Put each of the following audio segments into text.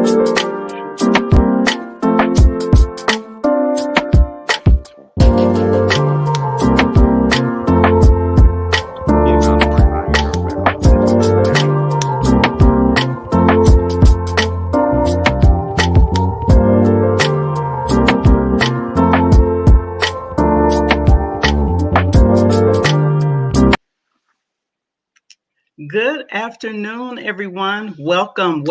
Good afternoon, everyone. Welcome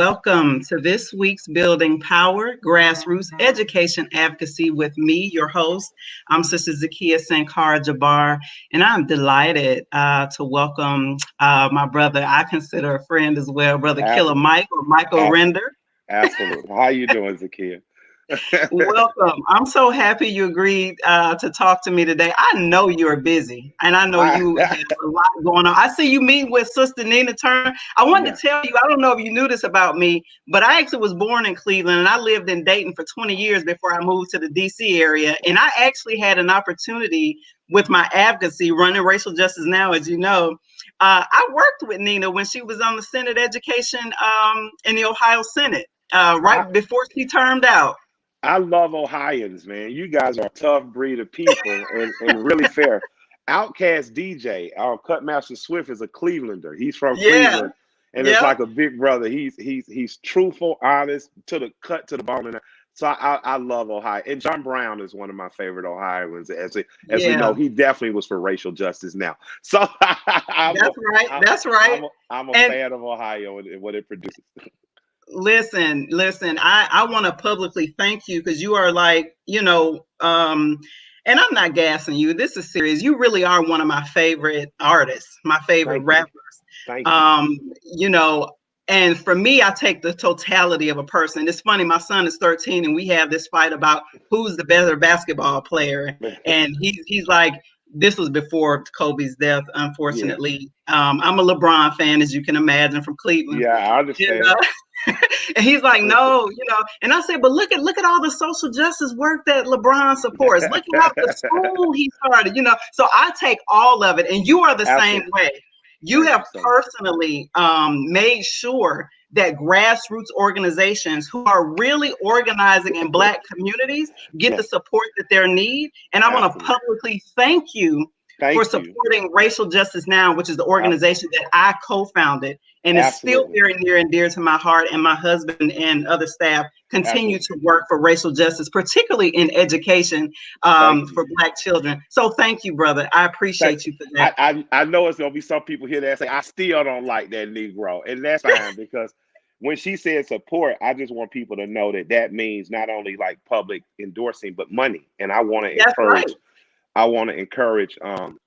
to this week's Building Power Grassroots Education Advocacy with me, your host. I'm Sister Zakiya Jabbar, and I'm delighted to welcome my brother, I consider a friend as well, Brother Killer Mike or Michael Render. Absolutely. How you doing, Zakiya? Welcome. I'm so happy you agreed to talk to me today. I know you're busy, and I know you have a lot going on. I see you meeting with Sister Nina Turner. I wanted to tell you, I don't know if you knew this about me, but I actually was born in Cleveland, and I lived in Dayton for 20 years before I moved to the D.C. area. And I actually had an opportunity with my advocacy running Racial Justice Now, as you know. I worked with Nina when she was on the Senate Education in the Ohio Senate, right before she termed out. I love Ohioans, man. You guys are a tough breed of people and really fair. Outcast DJ, our Cutmaster Swift, is a Clevelander. He's from Cleveland, and it's like a big brother. He's truthful, honest, to the bone. And so I love Ohio. And John Brown is one of my favorite Ohioans. As we know, he definitely was for racial justice now. So that's right. I'm a fan of Ohio and what it produces. Listen, I want to publicly thank you because you are like, and I'm not gassing you. This is serious. You really are one of my favorite artists, my favorite rappers. Thank you. And for me, I take the totality of a person. It's funny, my son is 13 and we have this fight about who's the better basketball player. And he's like, this was before Kobe's death, unfortunately. I'm a LeBron fan, as you can imagine, from Cleveland. Yeah, I understand. And he's like, no, and I said, but look at all the social justice work that LeBron supports. Look at how the school he started, So I take all of it, and you are the same way. You have personally made sure that grassroots organizations who are really organizing in Black communities get the support that they need. And I want to publicly thank you for supporting Racial Justice Now, which is the organization that I co-founded, and is still very near and dear to my heart. And my husband and other staff continue to work for racial justice, particularly in education for Black children. So thank you, brother. I appreciate you for that. I know it's gonna be some people here that say I still don't like that Negro, and that's fine because when she said support, I just want people to know that means not only like public endorsing, but money. And I want to encourage. Right. I want to encourage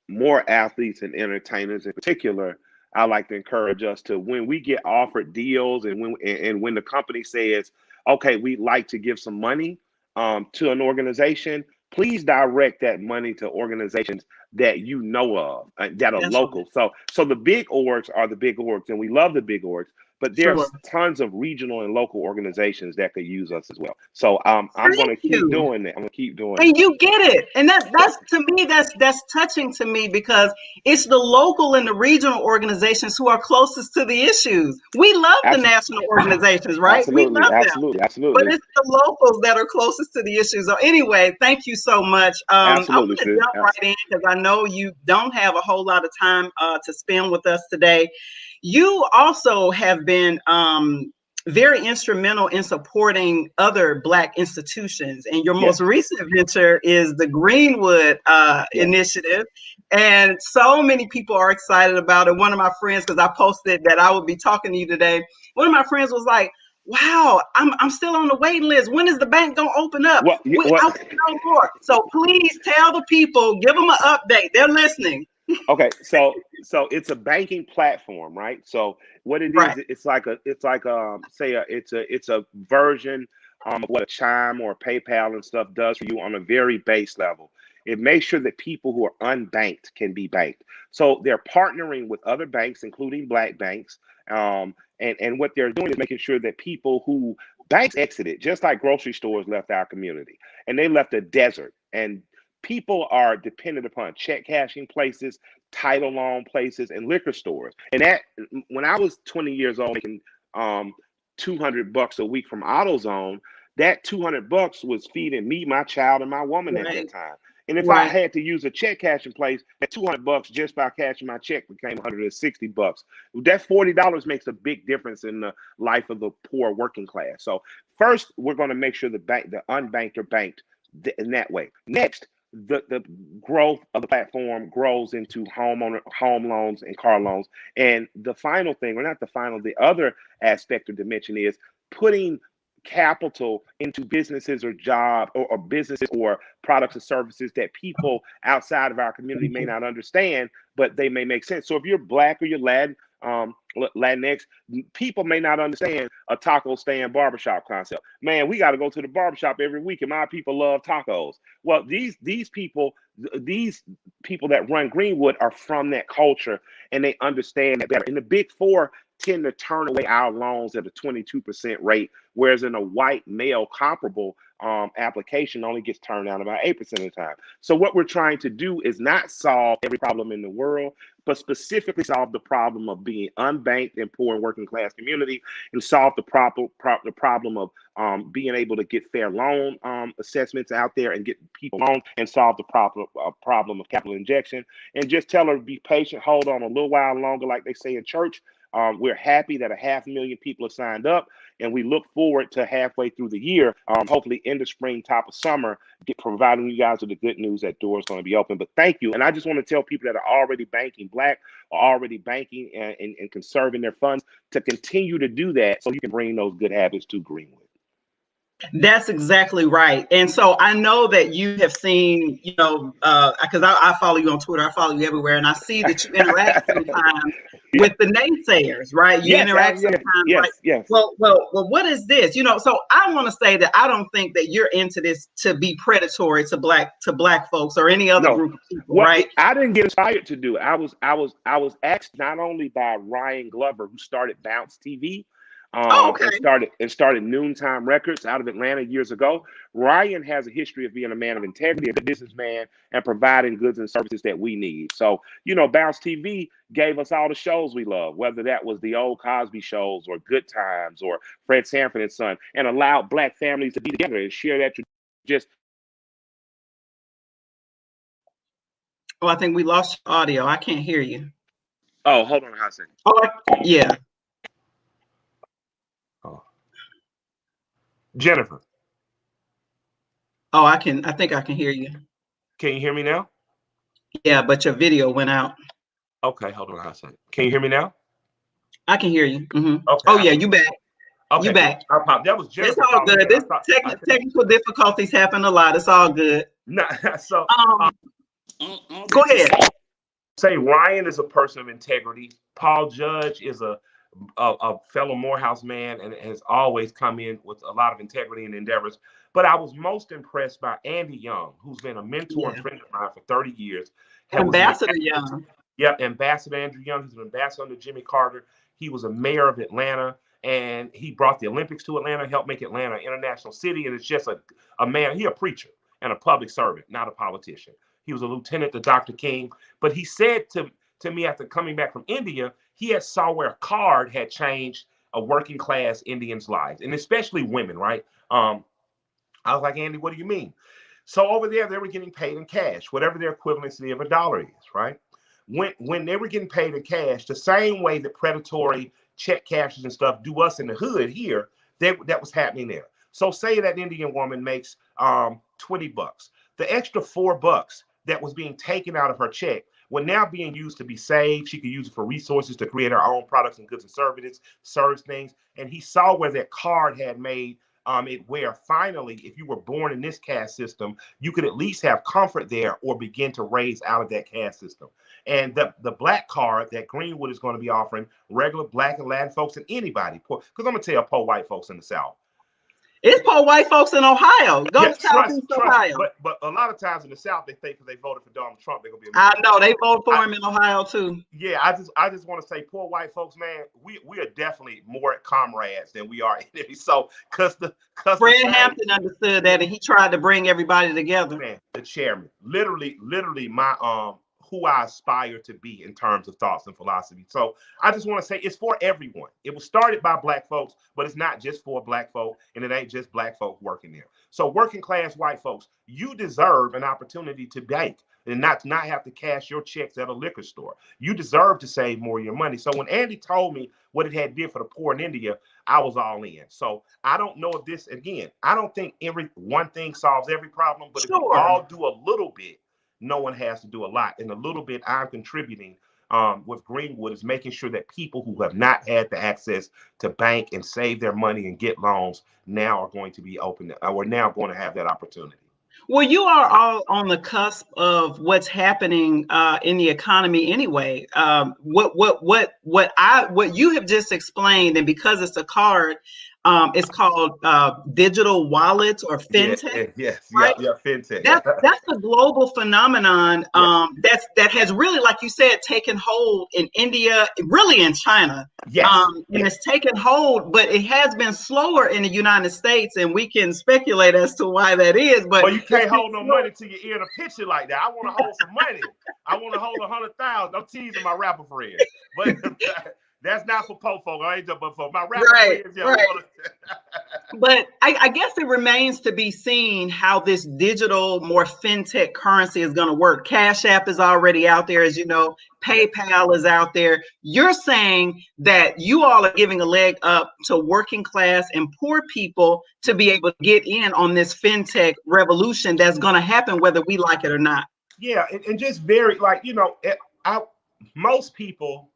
more athletes and entertainers in particular. I like to encourage us to, when we get offered deals and when the company says, okay, we'd like to give some money to an organization, please direct that money to organizations that you know of, that are local. Right. So the big orgs are the big orgs, and we love the big orgs. But there's tons of regional and local organizations that could use us as well. So I'm going to keep doing that. I'm going to keep doing it. And you get it. And that's to me, that's touching to me because it's the local and the regional organizations who are closest to the issues. We love the national organizations, right? Absolutely, we love absolutely, them. Absolutely. But it's the locals that are closest to the issues. So anyway, thank you so much. I want to jump right in because I know you don't have a whole lot of time to spend with us today. You also have been very instrumental in supporting other Black institutions. And your most recent venture is the Greenwood initiative. And so many people are excited about it. One of my friends, because I posted that I would be talking to you today, one of my friends was like, wow, I'm still on the waiting list. When is the bank going to open up? I want to know more. So please tell the people, give them an update. They're listening. Okay, so it's a banking platform, right? So what it is, it's like a version of what a Chime or PayPal and stuff does for you on a very base level. It makes sure that people who are unbanked can be banked. So they're partnering with other banks, including Black banks, and what they're doing is making sure that people who banks exited, just like grocery stores left our community, and they left a desert, and people are dependent upon check cashing places, title loan places, and liquor stores. And that, when I was 20 years old, making $200 a week from AutoZone, that $200 was feeding me, my child, and my woman at that time. And if I had to use a check cashing place, that $200 just by cashing my check became $160. That $40 makes a big difference in the life of the poor working class. So first, we're going to make sure the unbanked are banked in that way. Next, the growth of the platform grows into home loans and car loans. And the final thing, or not the final, the other aspect or dimension is putting capital into businesses or or businesses or products and services that people outside of our community may not understand, but they may make sense. So if you're Black or you're Latinx, people may not understand a taco stand barbershop concept. Man, we got to go to the barbershop every week, and my people love tacos. Well, these people that run Greenwood are from that culture, and they understand that better. And the Big Four tend to turn away our loans at a 22% rate, whereas in a white male comparable application only gets turned down about 8% of the time. So what we're trying to do is not solve every problem in the world, but specifically solve the problem of being unbanked and poor and working class community, and solve the problem of being able to get fair loan assessments out there and get people loans, and solve the problem of capital injection. And just tell her, be patient, hold on a little while longer, like they say in church. We're happy that 500,000 people have signed up, and we look forward to halfway through the year, hopefully in the spring, top of summer, providing you guys with the good news that doors going to be open. But thank you. And I just want to tell people that are already banking Black, or already banking and conserving their funds, to continue to do that so you can bring those good habits to Greenwood. That's exactly right. And so I know that you have seen, because I follow you on Twitter, I follow you everywhere, and I see that you interact sometimes with the naysayers, right? You interact sometimes. Yes. Well, what is this? So I want to say that I don't think that you're into this to be predatory to black folks or any other group of people, right? I didn't get inspired to do it. I was asked not only by Ryan Glover, who started Bounce TV, and started Noontime Records out of Atlanta years ago. Ryan has a history of being a man of integrity, a businessman, and providing goods and services that we need. So, Bounce TV gave us all the shows we love, whether that was the old Cosby shows or Good Times or Fred Sanford and Son, and allowed Black families to be together and share that just. Oh, I think we lost your audio. I can't hear you. Oh, hold on a second. Oh, yeah. Jennifer. Oh, I think I can hear you. Can you hear me now? Yeah, but your video went out. Okay, hold on a second. Can you hear me now? I can hear you. Mm-hmm. Okay. Oh, yeah, you back. Okay. You back. That was Jennifer. It's all good. This technical difficulties happen a lot. It's all good. So go ahead. Say Ryan is a person of integrity. Paul Judge is a fellow Morehouse man and has always come in with a lot of integrity and endeavors. But I was most impressed by Andy Young, who's been a mentor and friend of mine for 30 years. Ambassador Young. Yep, Ambassador Andrew Young. He's an ambassador under Jimmy Carter. He was a mayor of Atlanta, and he brought the Olympics to Atlanta, helped make Atlanta an international city. And it's just a man. He's a preacher and a public servant, not a politician. He was a lieutenant to Dr. King. But he said to me after coming back from India, he had saw where a card had changed a working class Indian's lives, and especially women, right? I was like, Andy, what do you mean? So over there, they were getting paid in cash, whatever their equivalency of a dollar is, right? When they were getting paid in cash, the same way that predatory check cashers and stuff do us in the hood here, that was happening there. So say that Indian woman makes $20. The extra $4 that was being taken out of her check were now being used to be saved. She could use it for resources to create her own products and goods and services, serve things. And he saw where that card had made it where finally, if you were born in this caste system, you could at least have comfort there or begin to raise out of that caste system. And the black card that Greenwood is going to be offering regular Black and Latin folks and anybody, because I'm going to tell poor white folks in the South. It's poor white folks in Ohio. Go to Southeast Ohio. But a lot of times in the South, they think because they voted for Donald Trump, they're gonna be. I know they vote for him in Ohio too. Yeah, I just want to say, poor white folks, man, we are definitely more comrades than we are enemies. So, cause Fred Hampton understood that, and he tried to bring everybody together. Man, the chairman, literally, my who I aspire to be in terms of thoughts and philosophy. So I just want to say it's for everyone. It was started by Black folks, but it's not just for Black folk, and it ain't just Black folk working there. So working class white folks, you deserve an opportunity to bank and not have to cash your checks at a liquor store. You deserve to save more of your money. So when Andy told me what it had did for the poor in India, I was all in. So I don't know if this, again, I don't think every one thing solves every problem, but if we all do a little bit, no one has to do a lot. And a little bit I'm contributing with Greenwood is making sure that people who have not had the access to bank and save their money and get loans now are going to be open. We're now going to have that opportunity. Well, you are all on the cusp of what's happening in the economy anyway. What you have just explained, and because it's a card, it's called digital wallets or fintech. Right? Yeah, fintech. That's a global phenomenon that has really, like you said, taken hold in India, really in China. And it's taken hold, but it has been slower in the United States, and we can speculate as to why that is. But you can't hold no money till you're in a picture like that. I want to hold some money. I want to hold 100,000. I'm teasing my rapper friends, but that's not for po folk. I ain't just but for my rapper friends. Yeah, right. But I guess it remains to be seen how this digital, more fintech currency is going to work. Cash App is already out there, as you know. PayPal is out there. You're saying that you all are giving a leg up to working class and poor people to be able to get in on this fintech revolution that's going to happen whether we like it or not. Yeah, and just very, like, you know, most people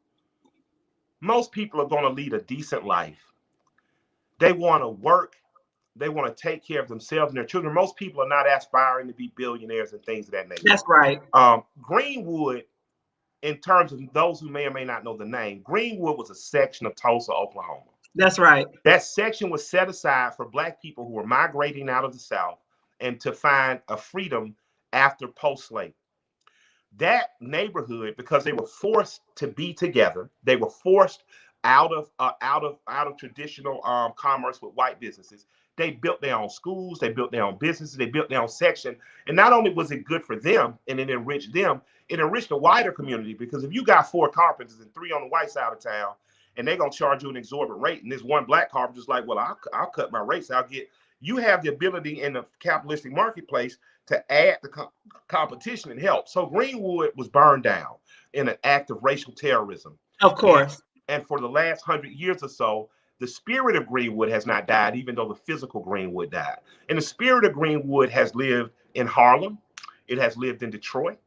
are going to lead a decent life. They want to work. They want to take care of themselves and their children. Most people are not aspiring to be billionaires and things of that nature. That's right. Greenwood, in terms of those who may or may not know the name, Greenwood was a section of Tulsa, Oklahoma. That's right. That section was set aside for Black people who were migrating out of the South and to find a freedom after post-slavery. That neighborhood, because they were forced to be together, they were forced out of traditional commerce with white businesses. They built their own schools, they built their own businesses, they built their own section. And not only was it good for them and it enriched them, it enriched the wider community, because if you got 4 carpenters and 3 on the white side of town, and they're gonna charge you an exorbitant rate, and this one black carpenter's like, well, I'll cut my rates. You have the ability in the capitalistic marketplace to add the competition and help. So Greenwood was burned down in an act of racial terrorism. Of course. And for the last 100 years or so, the spirit of Greenwood has not died, even though the physical Greenwood died. And the spirit of Greenwood has lived in Harlem. It has lived in Detroit.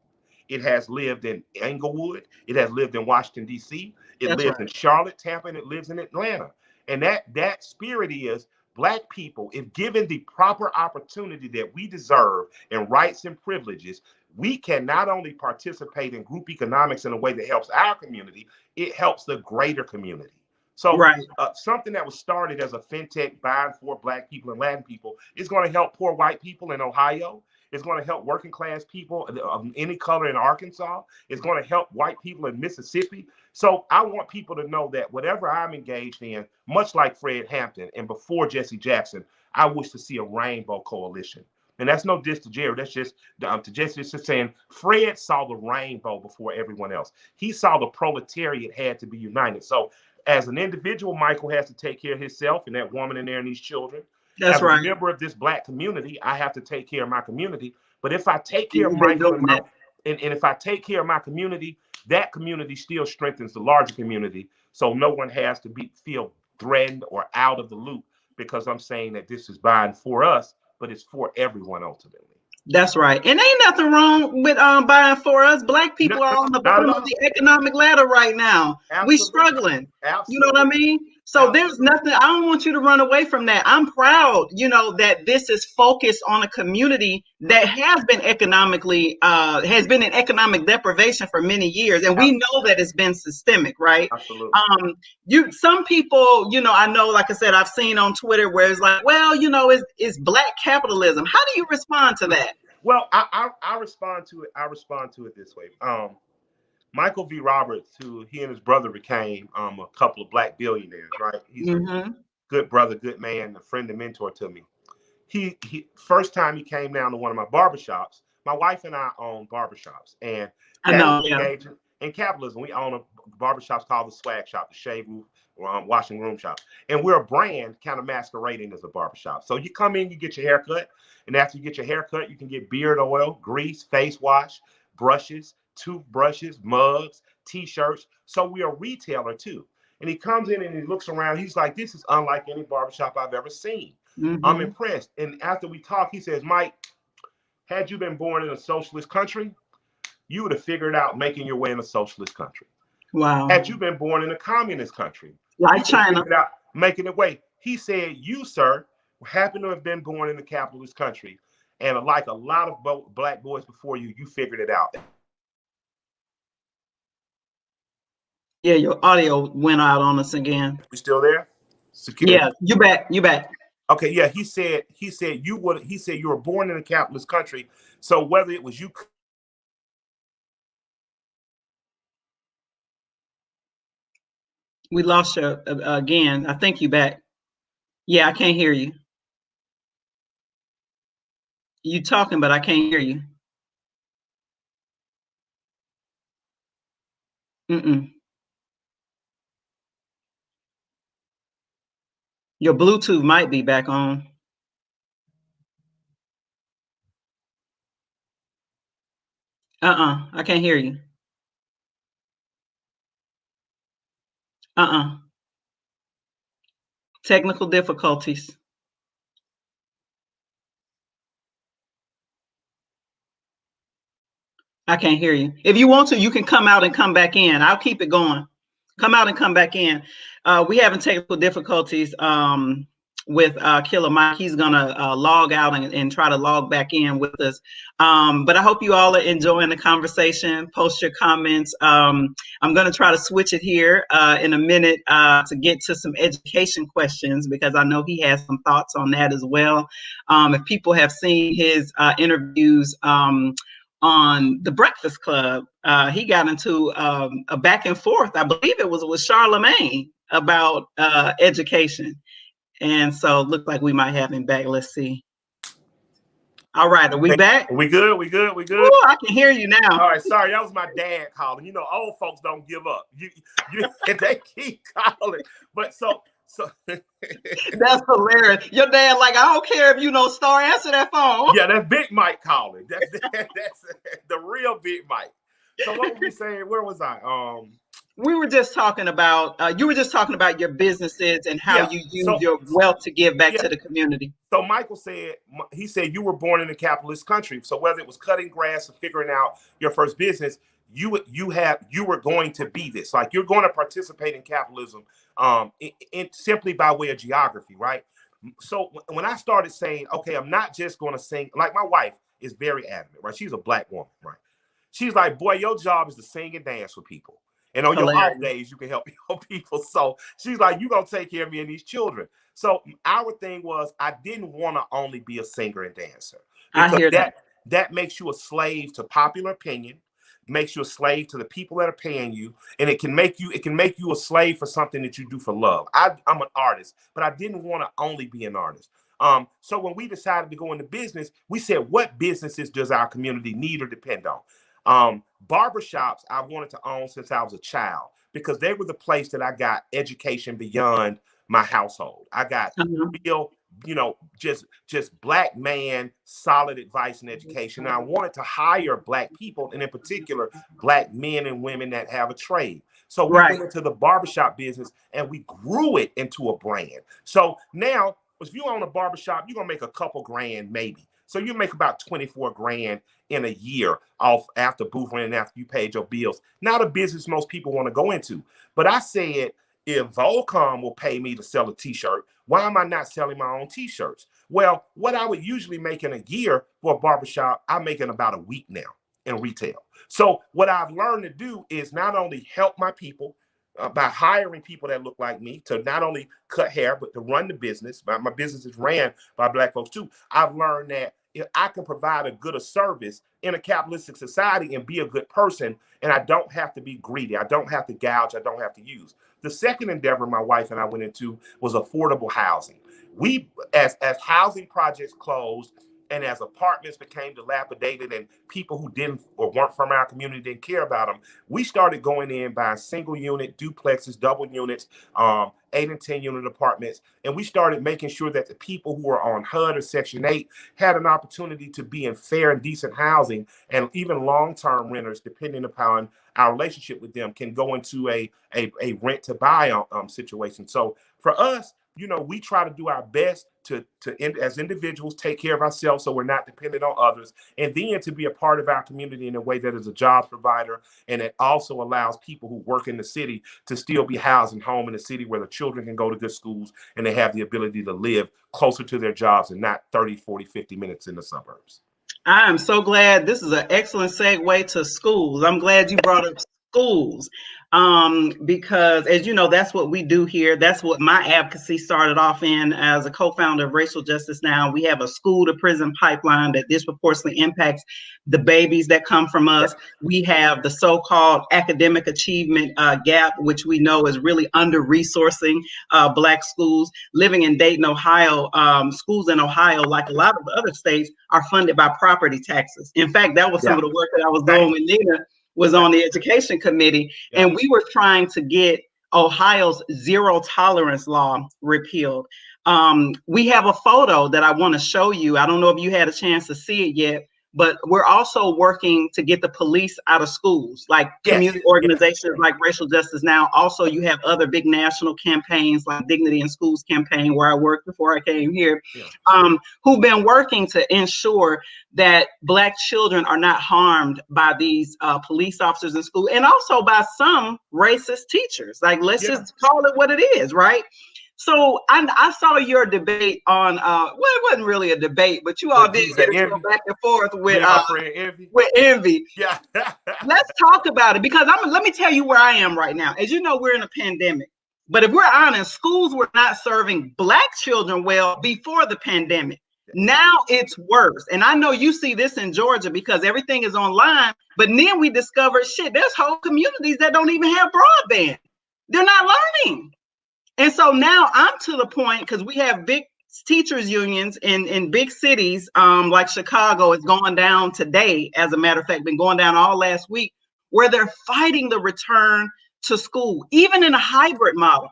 It has lived in Englewood. It has lived in Washington, D.C. It lives in Charlotte, Tampa, and it lives in Atlanta. And that spirit is Black people, if given the proper opportunity that we deserve and rights and privileges, we can not only participate in group economics in a way that helps our community, it helps the greater community. So something that was started as a fintech buying for Black people and Latin people is going to help poor white people in Ohio. It's going to help working class people of any color in Arkansas. It's going to help white people in Mississippi. So I want people to know that whatever I'm engaged in, much like Fred Hampton and before Jesse Jackson, I wish to see a rainbow coalition. And that's no diss to Jerry. That's just to Jesse, just saying Fred saw the rainbow before everyone else. He saw the proletariat had to be united. So as an individual, Michael has to take care of himself and that woman in there and these children. As a member of this Black community, I have to take care of my community. But if I take care of Michael and if I take care of my community, that community still strengthens the larger community. So no one has to feel threatened or out of the loop because I'm saying that this is buying for us, but it's for everyone ultimately. That's right. And ain't nothing wrong with buying for us. Black people are on the bottom of the economic ladder right now. We struggling. Absolutely. You know what I mean? So there's nothing, I don't want you to run away from that. I'm proud, that this is focused on a community that has been has been in economic deprivation for many years. And we know that it's been systemic, right? Absolutely. Some people, I know, like I said, I've seen on Twitter where it's like, well, it's Black capitalism. How do you respond to that? Well, I respond to it. I respond to it this way. Michael V. Roberts, who he and his brother became a couple of Black billionaires, right? He's a good brother, good man, a friend and mentor to me. He first time he came down to one of my barbershops, My wife and I own barbershops, and I that know, is yeah. engaging in capitalism. We own a barbershop called the Swag Shop, the Shave Room, Washing Room Shop, and we're a brand kind of masquerading as a barbershop. So you come in, you get your hair cut, and after you get your hair cut, you can get beard oil, grease, face wash, brushes, toothbrushes, mugs, t-shirts. So we're a retailer too. And he comes in and he looks around. He's like, this is unlike any barbershop I've ever seen. I'm impressed. And after we talk, he says, Mike, had you been born in a socialist country, you would have figured out making your way in a socialist country. Wow. Had you been born in a communist country, like you would have China, figured out making it way. He said, you, sir, happen to have been born in a capitalist country. And like a lot of black boys before you, you figured it out. yeah, your audio went out on us again. You still there? Security. Yeah, you back. You back. Okay, yeah, he said you were born in a capitalist country. So whether it was you, we lost you again. I think you back. Yeah, I can't hear you. You talking, but I can't hear you. Your Bluetooth might be back on. I can't hear you. Technical difficulties. I can't hear you. If you want to, you can come out and come back in. I'll keep it going. Come out and come back in. We having technical difficulties with Killer Mike. He's gonna log out and try to log back in with us. But I hope you all are enjoying the conversation. Post your comments. I'm gonna try to switch it here in a minute to get to some education questions, because I know he has some thoughts on that as well. If people have seen his interviews on the Breakfast Club, he got into a back and forth. I believe it was with Charlemagne about education. And so it looked like we might have him back. Let's see. All right, are we back? We good? We good? Ooh, I can hear you now. All right, sorry, that was my dad calling. You know, old folks don't give up. They keep calling. But so that's hilarious. Your dad, like, I don't care if you know Star, answer that phone. Yeah, that's Big Mike calling. That's the real Big Mike. So what were we saying? Where was I? We were just talking about you were just talking about your businesses and how you use your wealth to give back to the community. So Michael said, he said you were born in a capitalist country. So whether it was cutting grass or figuring out your first business, you were going to be this. Like, you're going to participate in capitalism in simply by way of geography, right? So when I started saying, okay, I'm not just going to sing, like my wife is very adamant, right? She's a black woman, right? She's like, boy, your job is to sing and dance for people. And on your off days, you can help people. So she's like, you're going to take care of me and these children. So our thing was, I didn't want to only be a singer and dancer. I hear that makes you a slave to popular opinion, makes you a slave to the people that are paying you, and it can make you a slave for something that you do for love. I'm an artist, but I didn't want to only be an artist. So when we decided to go into business, we said, what businesses does our community need or depend on? Barbershops I wanted to own since I was a child, because they were the place that I got education beyond my household. I got real, just black man, solid advice and education. And I wanted to hire black people, and in particular, black men and women that have a trade. So we went into the barbershop business and we grew it into a brand. So now, if you own a barbershop, you're going to make a couple grand maybe. So you make about 24 grand in a year off after booth rent and after you paid your bills. Not a business most people want to go into. But I said, if Volcom will pay me to sell a t-shirt, why am I not selling my own t-shirts? Well, what I would usually make in a year for a barbershop, I make in about a week now in retail. So what I've learned to do is not only help my people by hiring people that look like me to not only cut hair, but to run the business. My business is ran by black folks too. I've learned that if I can provide a good service in a capitalistic society and be a good person, and I don't have to be greedy, I don't have to gouge, I don't have to use. The second endeavor my wife and I went into was affordable housing. We, as housing projects closed, And as apartments became dilapidated and people who didn't or weren't from our community didn't care about them, we started going in buying single unit duplexes, double units, 8 and 10 unit apartments. And we started making sure that the people who were on HUD or Section 8 had an opportunity to be in fair and decent housing. And even long-term renters, depending upon our relationship with them, can go into a rent to buy situation. So for us, you know, we try to do our best to as individuals take care of ourselves so we're not dependent on others, and then to be a part of our community in a way that is a job provider, and it also allows people who work in the city to still be housed and home in the city where the children can go to good schools and they have the ability to live closer to their jobs and not 30, 40, 50 minutes in the suburbs. I am so glad. This is an excellent segue to schools. I'm glad you brought up schools, because as you know, that's what we do here. That's what my advocacy started off in as a co-founder of Racial Justice Now. We have a school to prison pipeline that disproportionately impacts the babies that come from us. We have the so-called academic achievement gap, which we know is really under-resourcing Black schools. Living in Dayton, Ohio, schools in Ohio, like a lot of other states, are funded by property taxes. In fact, that was some of the work that I was doing with Nina, was on the education committee, and we were trying to get Ohio's zero tolerance law repealed. We have a photo that I want to show you. I don't know if you had a chance to see it yet, but we're also working to get the police out of schools, like community organizations like Racial Justice Now. Also, you have other big national campaigns like Dignity in Schools campaign, where I worked before I came here, who've been working to ensure that Black children are not harmed by these police officers in school, and also by some racist teachers. Like, let's just call it what it is, right? So I saw your debate on, well, it wasn't really a debate, but you all did go back and forth with Envy. Yeah. Let's talk about it, because let me tell you where I am right now. As you know, we're in a pandemic, but if we're honest, schools were not serving Black children well before the pandemic. Now it's worse. And I know you see this in Georgia because everything is online, but then we discovered, shit, there's whole communities that don't even have broadband. They're not learning. And so now I'm to the point, because we have big teachers unions in big cities, like Chicago is going down today, as a matter of fact, been going down all last week, where they're fighting the return to school, even in a hybrid model.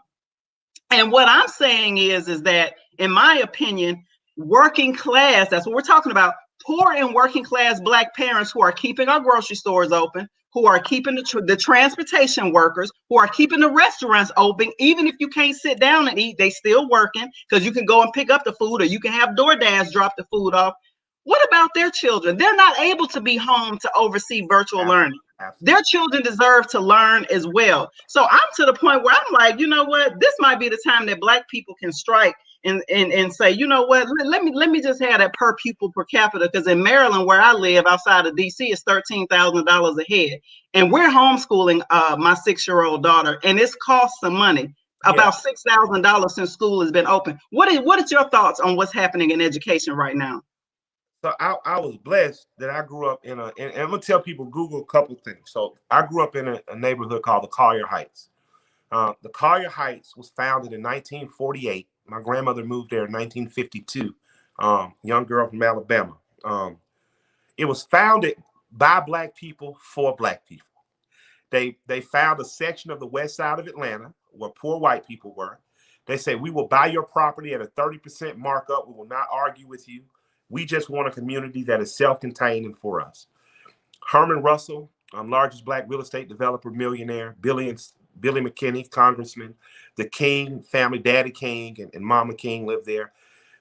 And what I'm saying is that, in my opinion, working class, that's what we're talking about, poor and working class Black parents who are keeping our grocery stores open, who are keeping the transportation workers, who are keeping the restaurants open. Even if you can't sit down and eat, they still working, because you can go and pick up the food, or you can have DoorDash drop the food off. What about their children? They're not able to be home to oversee virtual learning. Their children deserve to learn as well. So I'm to the point where I'm like, you know what? This might be the time that Black people can strike and say, you know what, let me just have that per pupil per capita, because in Maryland, where I live outside of DC, it's $13,000 a head, and we're homeschooling my 6-year-old daughter, and it's cost some money, about $6,000 since school has been open. What is your thoughts on what's happening in education right now? So I was blessed that I grew up and I'm gonna tell people, Google a couple things. So I grew up in a neighborhood called the Collier Heights. The Collier Heights was founded in 1948. My grandmother moved there in 1952. Young girl from Alabama. It was founded by Black people for Black people. They found a section of the west side of Atlanta where poor white people were. They said, we will buy your property at a 30% markup. We will not argue with you. We just want a community that is self-contained and for us. Herman Russell, largest Black real estate developer, millionaire, Billy McKinney, congressman, the King family, Daddy King and Mama King lived there.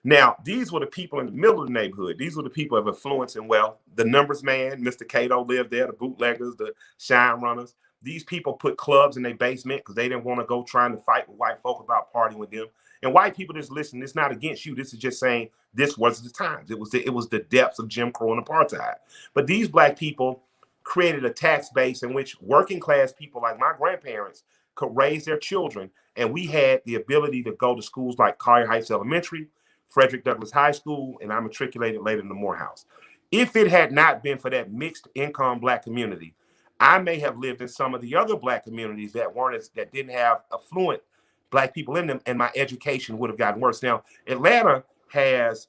Now, these were the people in the middle of the neighborhood. These were the people of influence and wealth. The numbers man, Mr. Cato lived there, the bootleggers, the shine runners. These people put clubs in their basement because they didn't want to go trying to fight with white folk about partying with them. And white people just listen, it's not against you. This is just saying this was the times. It was the depths of Jim Crow and apartheid. But these Black people created a tax base in which working class people like my grandparents could raise their children. And we had the ability to go to schools like Collier Heights Elementary, Frederick Douglass High School, and I matriculated later in the Morehouse. If it had not been for that mixed income Black community, I may have lived in some of the other Black communities that didn't have affluent Black people in them, and my education would have gotten worse. Now, Atlanta has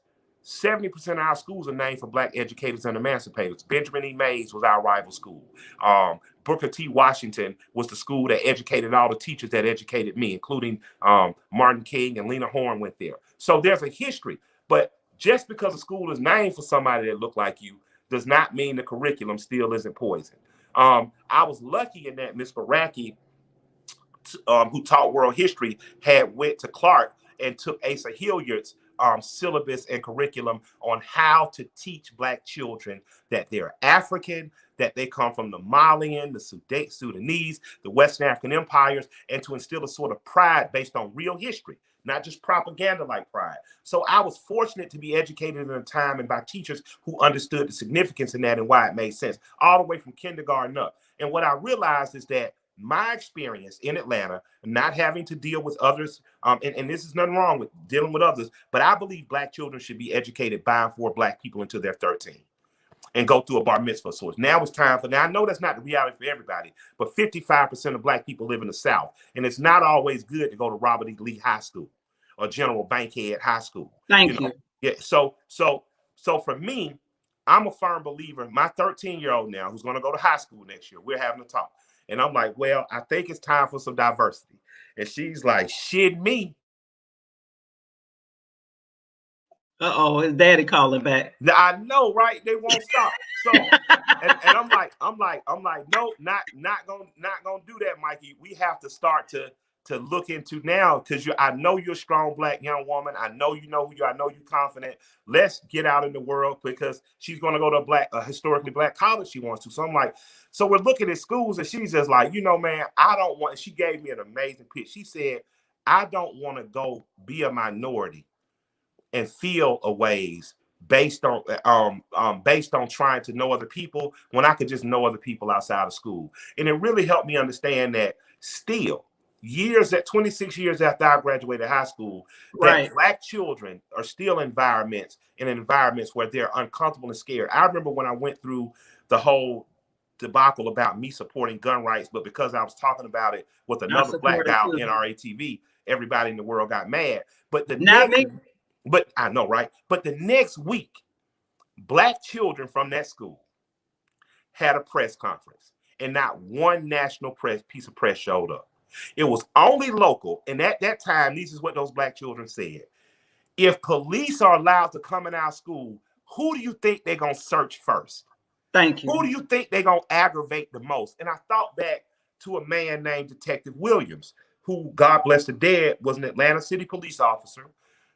70% of our schools are named for Black educators and emancipators. Benjamin E. Mays was our rival school. Booker T. Washington was the school that educated all the teachers that educated me, including Martin King and Lena Horne went there. So there's a history. But just because a school is named for somebody that looked like you does not mean the curriculum still isn't poison. I was lucky in that Miss Baraki, who taught world history, had went to Clark and took Asa Hilliard's syllabus and curriculum on how to teach Black children that they're African, that they come from the Malian, the Sudanese, the Western African empires, and to instill a sort of pride based on real history, not just propaganda like pride. So I was fortunate to be educated in a time and by teachers who understood the significance in that and why it made sense, all the way from kindergarten up. And what I realized is that my experience in Atlanta, not having to deal with others, and this is nothing wrong with dealing with others, but I believe Black children should be educated by and for Black people until they're 13 and go through a bar mitzvah source. Now it's time for, now I know that's not the reality for everybody, but 55% of Black people live in the South, and it's not always good to go to Robert E. Lee High School or General Bankhead High School. Thank you. Yeah. So for me, I'm a firm believer. My 13-year-old now, who's going to go to high school next year, we're having a talk. And I'm like, well, I think it's time for some diversity. And she's like, shit me. Uh-oh, his daddy calling back. I know, right? They won't stop. So, and I'm like, no, not gonna do that, Mikey. We have to start to look into now, because I know you're a strong Black young woman. I know you know who you are. I know you're confident. Let's get out in the world, because she's going to go to a historically Black college she wants to. So I'm like, so we're looking at schools, and she's just like, man, I don't want, she gave me an amazing pitch. She said, I don't want to go be a minority and feel a ways based on trying to know other people when I could just know other people outside of school. And it really helped me understand that still, 26 years after I graduated high school, that Black children are still in environments where they're uncomfortable and scared. I remember when I went through the whole debacle about me supporting gun rights, but because I was talking about it with another Black guy on NRA TV, everybody in the world got mad. But I know, right? But the next week, Black children from that school had a press conference, and not one national piece of press showed up. It was only local. And at that time, this is what those Black children said. If police are allowed to come in our school, who do you think they're going to search first? Thank you. Who do you think they're going to aggravate the most? And I thought back to a man named Detective Williams, who, God bless the dead, was an Atlanta City police officer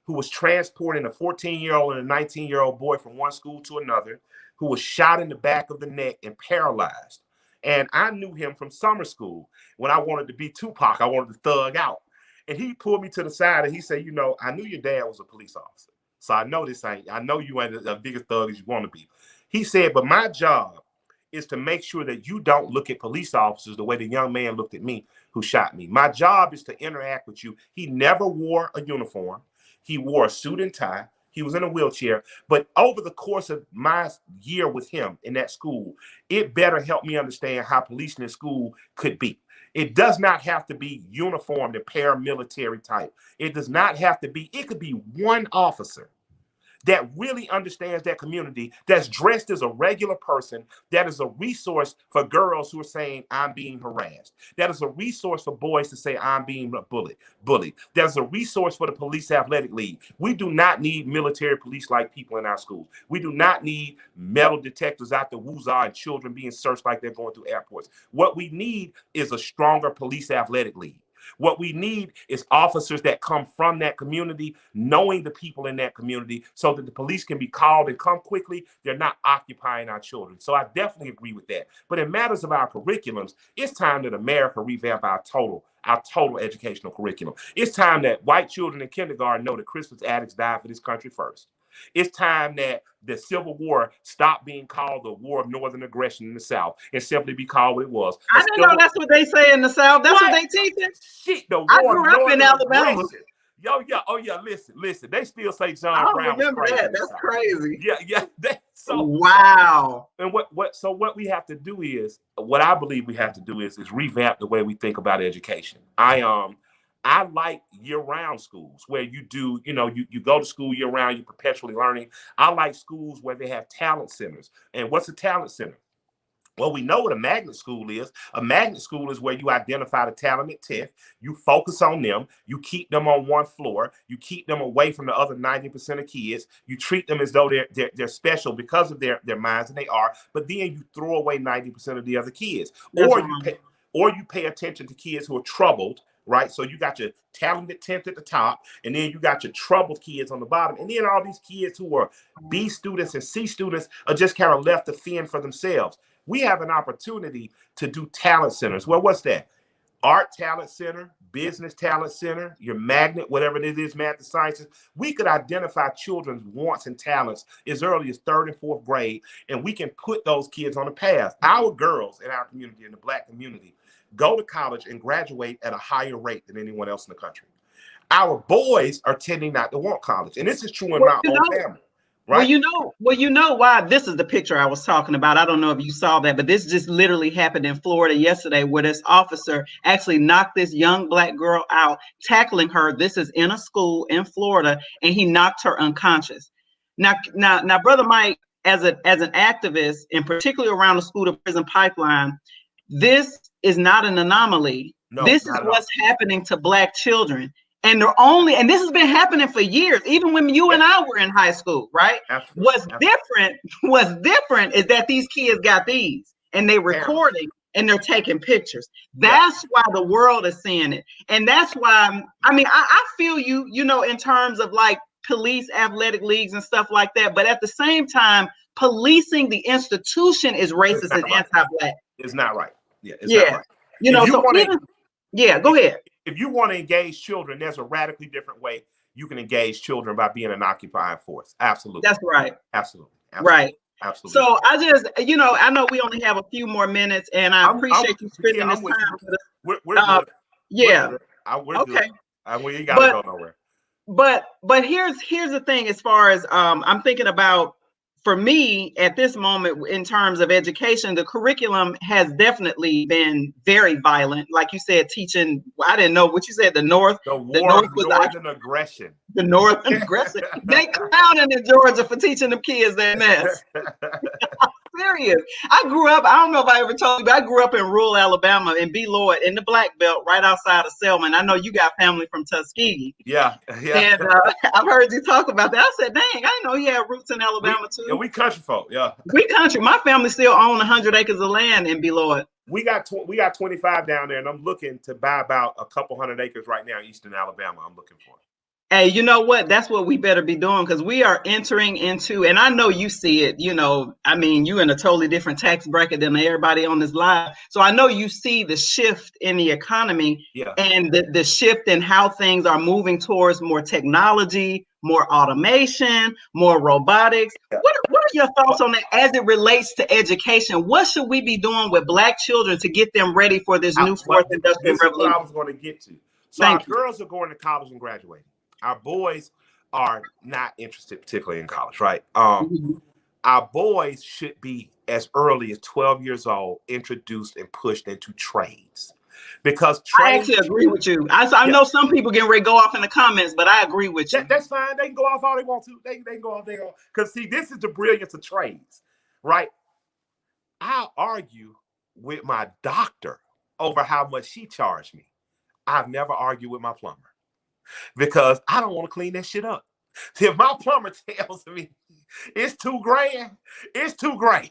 who was transporting a 14-year-old and a 19-year-old boy from one school to another, who was shot in the back of the neck and paralyzed. And I knew him from summer school when I wanted to be Tupac. I wanted to thug out. And he pulled me to the side and he said, I knew your dad was a police officer. So I know you ain't the biggest thug as you want to be. He said, but my job is to make sure that you don't look at police officers the way the young man looked at me who shot me. My job is to interact with you. He never wore a uniform. He wore a suit and tie. He was in a wheelchair. But over the course of my year with him in that school, it better help me understand how policing in school could be. It does not have to be uniformed and paramilitary type. It does not have to be. It could be one officer that really understands that community, that's dressed as a regular person, that is a resource for girls who are saying, I'm being harassed. That is a resource for boys to say, I'm being bullied. That's a resource for the police athletic league. We do not need military police-like people in our schools. We do not need metal detectors out the woozah and children being searched like they're going through airports. What we need is a stronger police athletic league. What we need is officers that come from that community, knowing the people in that community, so that the police can be called and come quickly. They're not occupying our children. So I definitely agree with that. But in matters of our curriculums, it's time that America revamp our total educational curriculum. It's time that white children in kindergarten know that Christmas addicts died for this country first. It's time that the Civil War stopped being called the War of Northern Aggression in the South and simply be called what it was. I didn't know that's what they say in the South. That's what they teach it. Shit, the War I of grew up Northern in Alabama. Aggression. Listen. They still say John Brown was crazy. That's crazy. Yeah. Wow. And what we have to do is, what I believe we have to do is revamp the way we think about education. I like year-round schools where you do, you go to school year-round, you're perpetually learning. I like schools where they have talent centers. And what's a talent center? Well, we know what a magnet school is. A magnet school is where you identify the talented 10th, you focus on them, you keep them on one floor, you keep them away from the other 90% of kids, you treat them as though they're special because of their minds, and they are, but then you throw away 90% of the other kids. Or you pay attention to kids who are troubled, right? So you got your talented 10th at the top, and then you got your troubled kids on the bottom. And then all these kids who are B students and C students are just kind of left to fend for themselves. We have an opportunity to do talent centers. Well, what's that? Art talent center, business talent center, your magnet, whatever it is, math and sciences. We could identify children's wants and talents as early as 3rd and 4th grade, and we can put those kids on a path. Our girls in our community, in the Black community, go to college and graduate at a higher rate than anyone else in the country. Our boys are tending not to want college, and this is true in my own family. Right? Well, you know why this is the picture I was talking about. I don't know if you saw that, but this just literally happened in Florida yesterday, where this officer actually knocked this young Black girl out, tackling her. This is in a school in Florida, and he knocked her unconscious. Now, Brother Mike, as an activist, and particularly around the school to prison pipeline, this is not an anomaly. No, this is what's happening to Black children. And this has been happening for years, even when you and I were in high school, right? Absolutely. What's different is that these kids got these, and they're recording and they're taking pictures. That's why the world is seeing it. And that's why, I feel you, in terms of like police athletic leagues and stuff like that. But at the same time, policing the institution is racist and anti-Black. It's not right. Yeah, it's not right. Go ahead. If you want to engage children, there's a radically different way you can engage children by being an occupying force. Absolutely. That's right. Absolutely. Right. Absolutely. So I just, I know we only have a few more minutes, and I appreciate you spending this time with us. We're good. Yeah. We're okay. Good. We ain't got to go nowhere. But here's the thing, as far as I'm thinking about, for me at this moment, in terms of education, the curriculum has definitely been very violent. Like you said, teaching, I didn't know what you said, the Northern aggression. The Northern aggression. They clowning in Georgia for teaching them kids that mess. Serious. I grew up, I don't know if I ever told you, but I grew up in rural Alabama in B. Lloyd in the Black Belt right outside of Selma. And I know you got family from Tuskegee. Yeah. And I've heard you talk about that. I said, dang, I didn't know you had roots in Alabama too. Yeah, we country folk, yeah. We country. My family still own 100 acres of land in B. Lloyd. We got 25 down there, and I'm looking to buy about a couple hundred acres right now in eastern Alabama. I'm looking for. Hey, you know what? That's what we better be doing, because we are entering into, and I know you see it, you in a totally different tax bracket than everybody on this live. So I know you see the shift in the economy and the shift in how things are moving towards more technology, more automation, more robotics. Yeah. What are your thoughts on that as it relates to education? What should we be doing with Black children to get them ready for this new fourth industrial revolution? This is what I was going to get to. So our girls are going to college and graduating. Our boys are not interested particularly in college, right? Our boys should be, as early as 12 years old, introduced and pushed into trades. Because I actually agree with you. I know some people getting ready to go off in the comments, but I agree with you. That's fine. They can go off all they want to. They can go off. Because see, this is the brilliance of trades, right? I'll argue with my doctor over how much she charged me. I've never argued with my plumber, because I don't want to clean that shit up. See, if my plumber tells me it's $2,000, it's $2,000.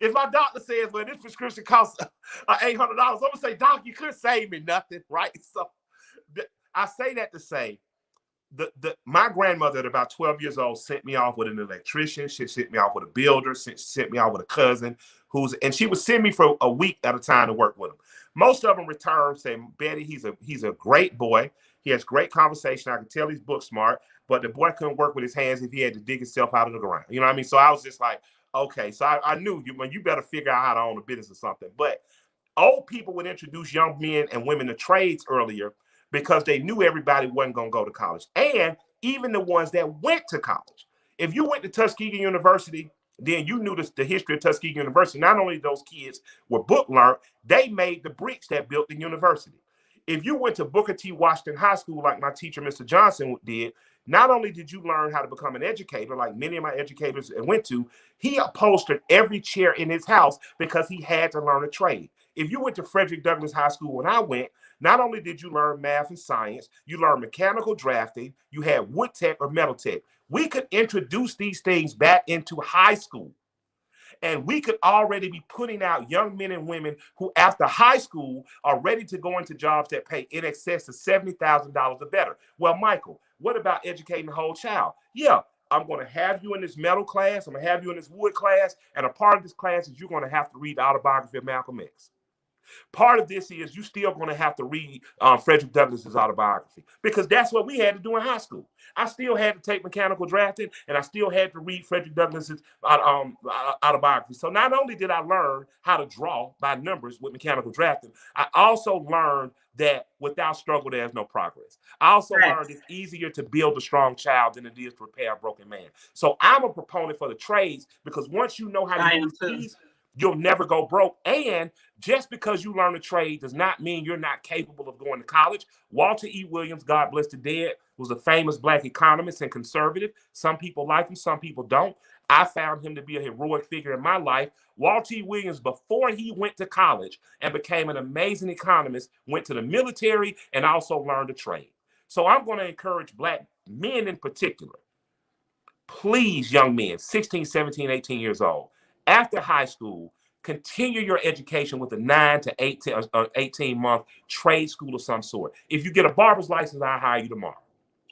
If my doctor says, well, this prescription costs $800, I'm going to say, doc, you couldn't save me nothing, right? So I say that to say, my grandmother at about 12 years old sent me off with an electrician. She sent me off with a builder, sent me off with a cousin, and she would send me for a week at a time to work with him. Most of them returned saying, Betty, he's a great boy. He has great conversation. I can tell he's book smart, but the boy couldn't work with his hands if he had to dig himself out of the ground. You know what I mean? So I was just like, okay. So I knew you better figure out how to own a business or something. But old people would introduce young men and women to trades earlier because they knew everybody wasn't going to go to college. And even the ones that went to college. If you went to Tuskegee University, then you knew the history of Tuskegee University. Not only those kids were book learned, they made the bricks that built the university. If you went to Booker T. Washington High School like my teacher, Mr. Johnson, did, not only did you learn how to become an educator, like many of my educators went to, he upholstered every chair in his house because he had to learn a trade. If you went to Frederick Douglass High School when I went, not only did you learn math and science, you learned mechanical drafting, you had wood tech or metal tech. We could introduce these things back into high school. And we could already be putting out young men and women who, after high school, are ready to go into jobs that pay in excess of $70,000 or better. Well, Michael, what about educating the whole child? Yeah, I'm going to have you in this metal class. I'm going to have you in this wood class. And a part of this class is you're going to have to read the autobiography of Malcolm X. Part of this is you still going to have to read Frederick Douglass's autobiography, because that's what we had to do in high school. I still had to take mechanical drafting, and I still had to read Frederick Douglass's autobiography. So not only did I learn how to draw by numbers with mechanical drafting, I also learned that without struggle, there's no progress. I also learned it's easier to build a strong child than it is to repair a broken man. So I'm a proponent for the trades, because once you know how to use these, you'll never go broke. And just because you learn a trade does not mean you're not capable of going to college. Walter E. Williams, God bless the dead, was a famous Black economist and conservative. Some people like him, some people don't. I found him to be a heroic figure in my life. Walter E. Williams, before he went to college and became an amazing economist, went to the military and also learned a trade. So I'm going to encourage Black men in particular. Please, young men, 16, 17, 18 years old, after high school, continue your education with a 9 to 18-month trade school of some sort. If you get a barber's license, I'll hire you tomorrow.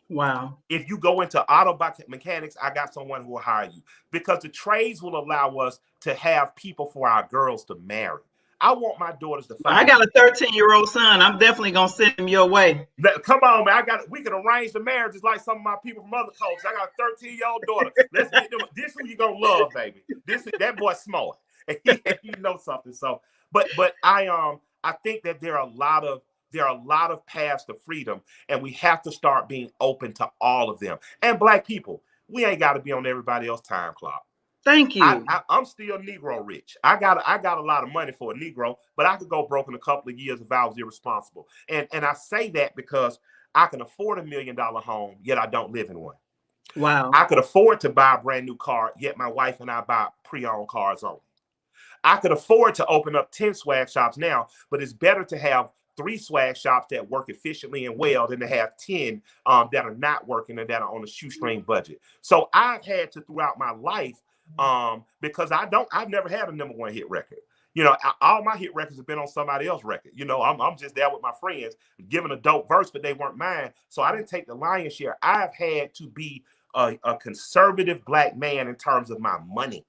Wow. If you go into auto mechanics, I got someone who will hire you, because the trades will allow us to have people for our girls to marry. I want my daughters to find. I got a 13-year-old son. I'm definitely gonna send him your way. Come on, man. We can arrange the marriages like some of my people from other coasts. I got a 13-year-old daughter. Let's get them. This who you gonna love, baby. That boy's smart. He knows something. So, but I think that there are a lot of paths to freedom, and we have to start being open to all of them. And Black people, we ain't got to be on everybody else's time clock. Thank you. I'm still Negro rich. I got a lot of money for a Negro, but I could go broke in a couple of years if I was irresponsible. And I say that because I can afford $1 million home, yet I don't live in one. Wow. I could afford to buy a brand new car, yet my wife and I buy pre-owned cars only. I could afford to open up 10 swag shops now, but it's better to have 3 swag shops that work efficiently and well than to have 10 that are not working and that are on a shoestring budget. So I've had to, throughout my life, because I've never had a #1 hit record. You know, all my hit records have been on somebody else's record. You know, I'm just there with my friends giving a dope verse, but they weren't mine. So I didn't take the lion's share. I've had to be a conservative Black man in terms of my money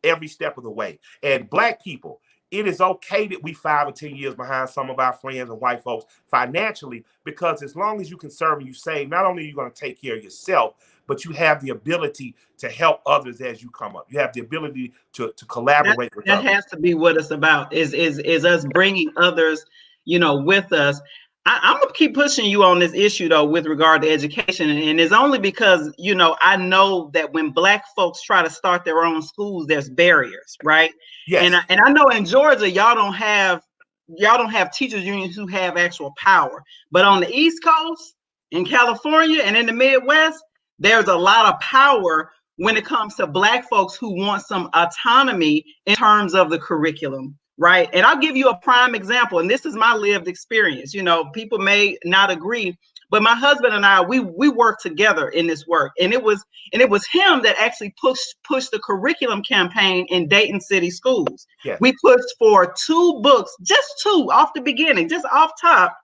every step of the way. And Black people, it is okay that we 5 or 10 years behind some of our friends and white folks financially, because as long as you can serve and you save, not only are you going to take care of yourself, but you have the ability to help others as you come up. You have the ability to collaborate with others. That has to be what it's about, is us bringing others, you know, with us. I'm going to keep pushing you on this issue, though, with regard to education. And it's only because, you know, I know that when Black folks try to start their own schools, there's barriers, right? Yes. And I know in Georgia, y'all don't have teachers unions who have actual power. But on the East Coast, in California, and in the Midwest, there's a lot of power when it comes to Black folks who want some autonomy in terms of the curriculum. Right. And I'll give you a prime example. And this is my lived experience. You know, people may not agree, but my husband and I, we worked together in this work. And it was him that actually pushed the curriculum campaign in Dayton City schools. Yes. We pushed for 2 books, just 2 off the beginning, just off top,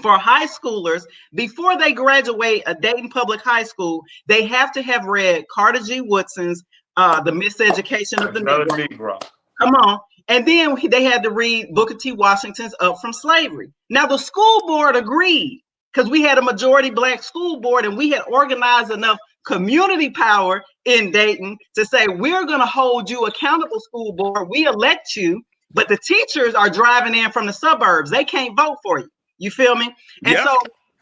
for high schoolers. Before they graduate a Dayton Public High School, they have to have read Carter G. Woodson's The Miseducation of the Negro. Come on. And then they had to read Booker T. Washington's Up from Slavery. Now, the school board agreed, because we had a majority Black school board, and we had organized enough community power in Dayton to say, we're going to hold you accountable, school board. We elect you, but the teachers are driving in from the suburbs. They can't vote for you. You feel me? And so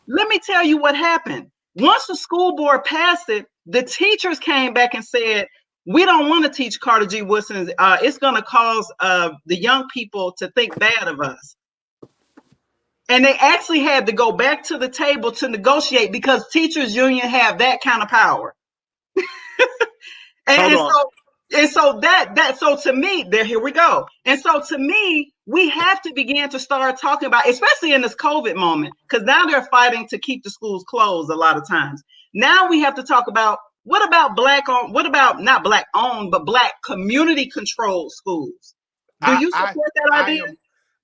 let me tell you what happened. Once the school board passed it, the teachers came back and said, we don't want to teach Carter G. Woodson's. It's going to cause the young people to think bad of us. And they actually had to go back to the table to negotiate because teachers union have that kind of power. So to me, here we go. And so to me, we have to begin to start talking about, especially in this COVID moment, because now they're fighting to keep the schools closed a lot of times. Now we have to talk about what about not black owned, but black community controlled schools? Do you support that idea?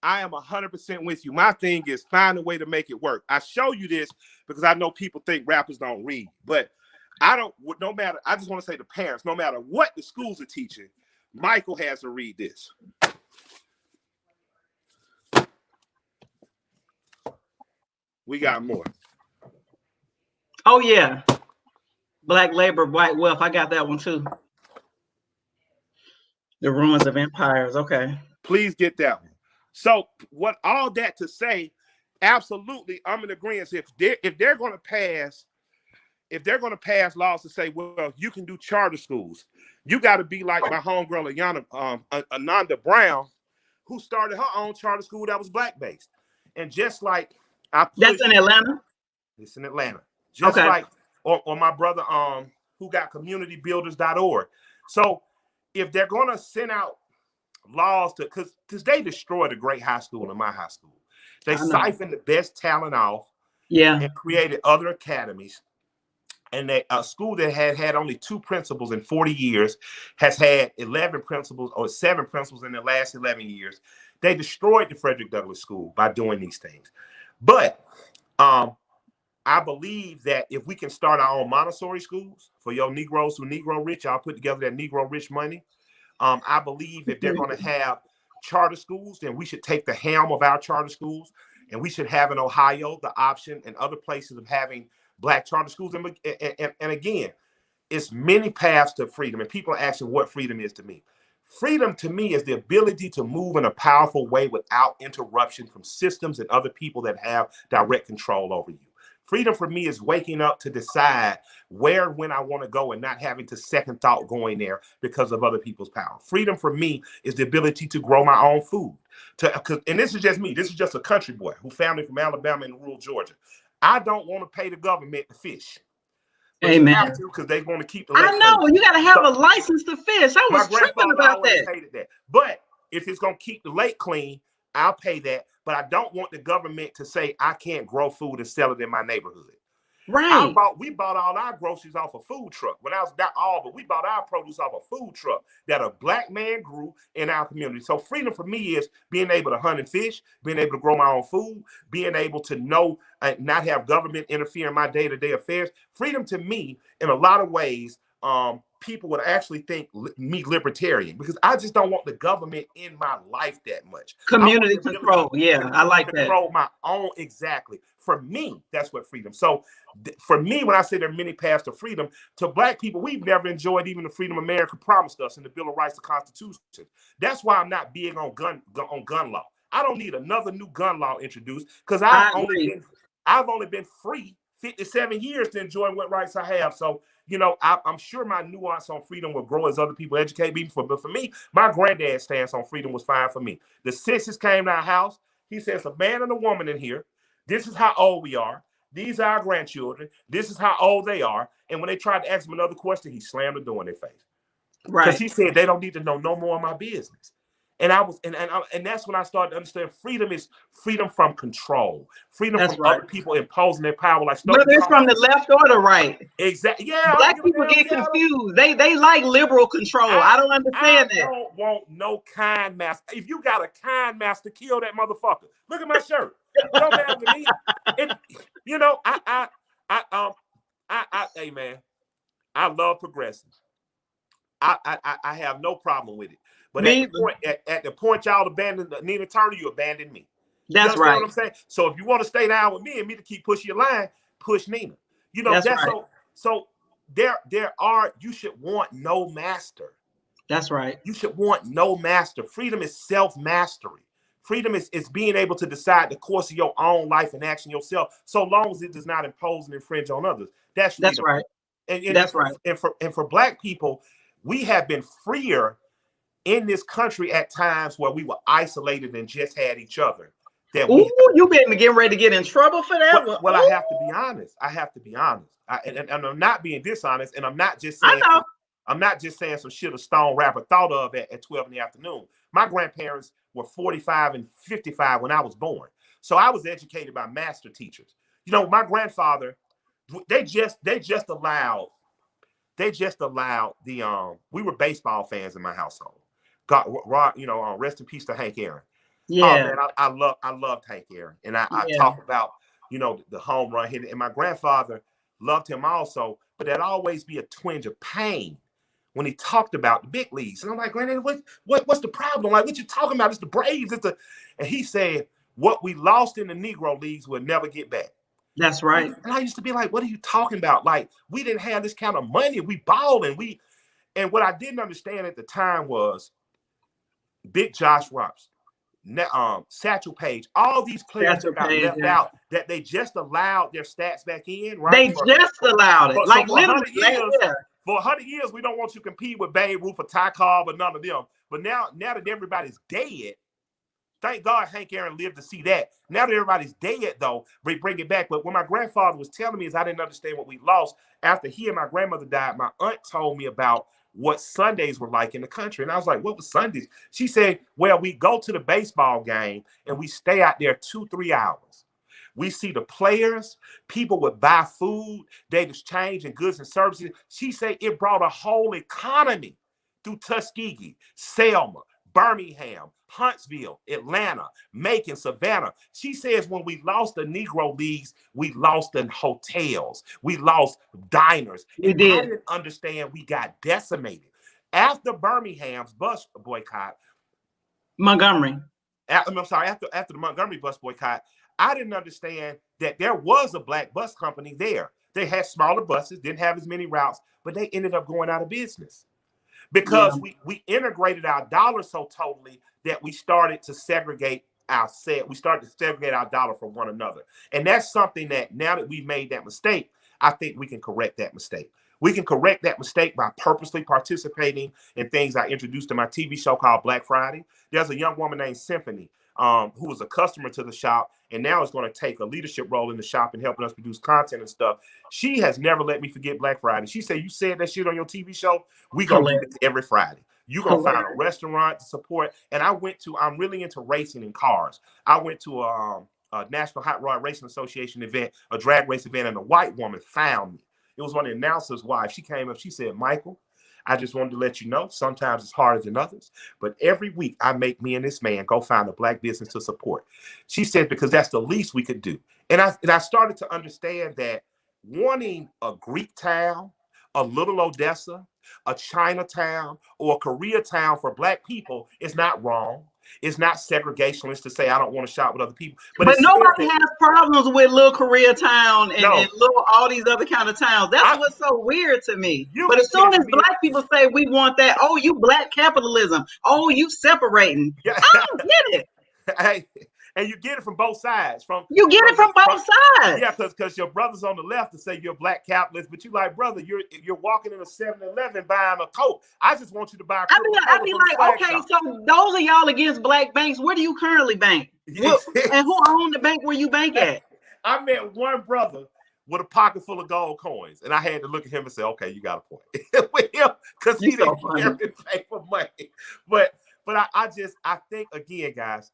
I am 100% with you. My thing is find a way to make it work. I show you this because I know people think rappers don't read, but I just want to say to parents, no matter what the schools are teaching, Michael has to read this. We got more. Oh, yeah. Black Labor, White Wealth. I got that one too. The Ruins of Empires. Okay. Please get that one. So what all that to say, absolutely, I'm in agreement. If they're going to pass laws to say, well, you can do charter schools, you got to be like my homegirl, Ananda Brown, who started her own charter school that was black-based. And just like that's in Atlanta? It's in Atlanta. Just okay. Like, or my brother, who got communitybuilders.org. So if they're going to send out laws because they destroyed a great high school in my high school. They siphoned the best talent off and created other academies. And a school that had only 2 principals in 40 years has had 11 principals or 7 principals in the last 11 years. They destroyed the Frederick Douglass School by doing these things. But I believe that if we can start our own Montessori schools for your Negroes who Negro rich, I'll put together that Negro rich money. I believe if they're going to have charter schools, then we should take the helm of our charter schools, and we should have in Ohio the option and other places of having black charter schools. And again, it's many paths to freedom. And people are asking what freedom is to me. Freedom to me is the ability to move in a powerful way without interruption from systems and other people that have direct control over you. Freedom for me is waking up to decide where and when I want to go and not having to second thought going there because of other people's power. Freedom for me is the ability to grow my own food. And this is just me. This is just a country boy who family from Alabama and rural Georgia. I don't want to pay the government to fish. But amen. You have to because they want to keep the lake. I know. You got to have a license to fish. I was tripping about that. Hated that. But if it's going to keep the lake clean, I'll pay that. But I don't want the government to say I can't grow food and sell it in my neighborhood. Right. We bought all our groceries off a food truck. When I was not all, but we bought our produce off a food truck that a black man grew in our community. So freedom for me is being able to hunt and fish, being able to grow my own food, being able to know and not have government interfere in my day-to-day affairs. Freedom to me, in a lot of ways, people would actually think me libertarian because I just don't want the government in my life that much. Community control. Yeah, I like that. Control my own, exactly. For me, that's what freedom. So for me, when I say there are many paths to freedom, to black people, we've never enjoyed even the freedom America promised us in the Bill of Rights, the Constitution. That's why I'm not big on gun law. I don't need another new gun law introduced because I've only been free 57 years to enjoy what rights I have. So, you know, I'm sure my nuance on freedom will grow as other people educate me. But for me, my granddad's stance on freedom was fine for me. The census came to our house. He says, a man and a woman in here. This is how old we are. These are our grandchildren. This is how old they are. And when they tried to ask him another question, he slammed the door in their face. Right. Because he said they don't need to know no more of my business. And that's when I started to understand freedom is freedom from control, freedom from other people imposing their power. Like whether it's from the left or the right. Exactly. Yeah. Black people get confused. They like liberal control. I don't understand that. I don't want no kind master. If you got a kind master, kill that motherfucker. Look at my shirt. It don't matter to me. Hey man, I love progressives. I have no problem with it. But at the point y'all abandoned Nina Turner, you abandoned me. That's right. What I'm saying? So if you want to stay down with me and me to keep pushing your line, push Nina. You know, that's right. So you should want no master. That's right. You should want no master. Freedom is self-mastery. Freedom is being able to decide the course of your own life and action yourself, so long as it does not impose and infringe on others. That's freedom. That's right. And that's right. And for Black people, we have been freer in this country at times where we were isolated and just had each other that Ooh, we. you getting ready to get in trouble for that one. Well, I have to be honest. I have to be honest. And I'm not being dishonest, and I'm not just I saying. know. I'm not just saying some shit a stone rapper thought of at 12 in the afternoon. My grandparents were 45 and 55 when I was born. So I was educated by master teachers. You know, my grandfather, they just allowed the we were baseball fans in my household. God, rest in peace to Hank Aaron. Oh Yeah. man, I loved Hank Aaron. And I Yeah. talk about, the home run hit. And my grandfather loved him also, but there'd always be a twinge of pain when he talked about the big leagues. And I'm like, Granddad, what's the problem? Like, what you talking about? It's the Braves. And he said, what we lost in the Negro leagues we'll never get back. That's right. And I used to be like, what are you talking about? Like, we didn't have this kind of money. We balling. And what I didn't understand at the time was Big Josh Robinson, Satchel Paige, all these players that got left out, that they just allowed their stats back in, right? They just allowed it. Like for 100 literally, years, for 100 years, we don't want you to compete with Babe Ruth or Ty Cobb or none of them. But now that everybody's dead, thank God Hank Aaron lived to see that. Now that everybody's dead, though, we bring it back. But what my grandfather was telling me is I didn't understand what we lost. After he and my grandmother died, my aunt told me about what Sundays were like in the country. And I was like, what was Sundays? She said, well, we go to the baseball game and we stay out there 2-3 hours. We see the players, people would buy food, they exchange in goods and services. She said it brought a whole economy through Tuskegee, Selma, Birmingham, Huntsville, Atlanta, Macon, Savannah. She says when we lost the Negro leagues, we lost in hotels. We lost diners. We did. I didn't understand we got decimated. After Birmingham's bus boycott, Montgomery. after the Montgomery bus boycott, I didn't understand that there was a black bus company there. They had smaller buses, didn't have as many routes, but they ended up going out of business. Because we integrated our dollar so totally that we started to segregate our dollar from one another. And that's something that now that we've made that mistake, I think we can correct that mistake. We can correct that mistake by purposely participating in things I introduced in my TV show called Black Friday. There's a young woman named Symphony who was a customer to the shop and now is going to take a leadership role in the shop and helping us produce content and stuff. She has never let me forget Black Friday. She said, you said that shit on your TV show, we going to do it every Friday. You're going to find a restaurant to support. And I'm really into racing in cars. I went to a National Hot Rod Racing Association event, a drag race event, and a white woman found me. It was one of the announcers' wives. She came up, she said, Michael, I just wanted to let you know, sometimes it's harder than others, but every week I make me and this man go find a black business to support. She said, because that's the least we could do. And I started to understand that wanting a Greek town, a little Odessa, a Chinatown, or a Koreatown for black people is not wrong. It's not segregationist to say I don't want to shop with other people. But nobody has problems with little Koreatown and little all these other kind of towns. That's what's so weird to me. But as soon as black people say we want that, oh, you black capitalism. Oh, you separating. Yeah. I don't get it. Hey, and you get it from both sides. You get it from both sides. Yeah, because your brothers on the left to say you're a black capitalist, but you like, brother, you're walking in a 7-Eleven buying a Coke. I just want you to buy a Coke. I'd be like, okay, so those of y'all against black banks, where do you currently bank? And who owned the bank where you bank at? I met one brother with a pocket full of gold coins, and I had to look at him and say, okay, you got a point with him, because he didn't care to pay for money. But I think, again, guys,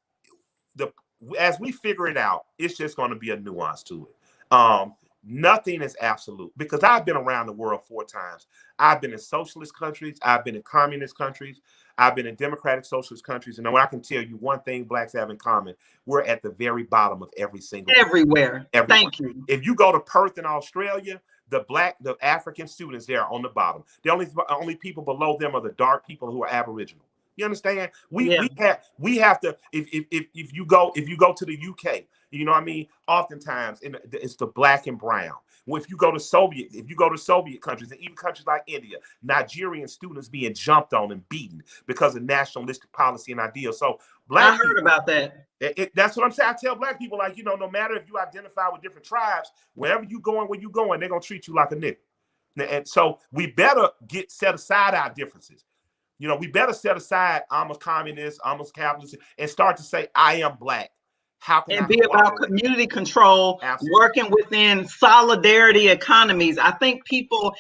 as we figure it out, it's just going to be a nuance to it. Nothing is absolute, because I've been around the world 4 times. I've been in socialist countries. I've been in communist countries. I've been in democratic socialist countries. And I can tell you one thing blacks have in common. We're at the very bottom of every single everywhere. Thank you. If you go to Perth in Australia, the African students there are on the bottom. The only people below them are the dark people who are Aboriginal. You understand? We have to, if you go to the UK, you know what I mean? Oftentimes it's the black and brown. Well, if you go to Soviet countries, and even countries like India, Nigerian students being jumped on and beaten because of nationalistic policy and ideals. So I heard about that. That's what I'm saying. I tell black people, like, no matter if you identify with different tribes, where you're going, they're gonna treat you like a nigga. And so we better set aside our differences. We better set aside I'm a communist, I'm a capitalist, and start to say I am black. How can and I be about cooperate? community control, Absolutely. working within solidarity economies. I think people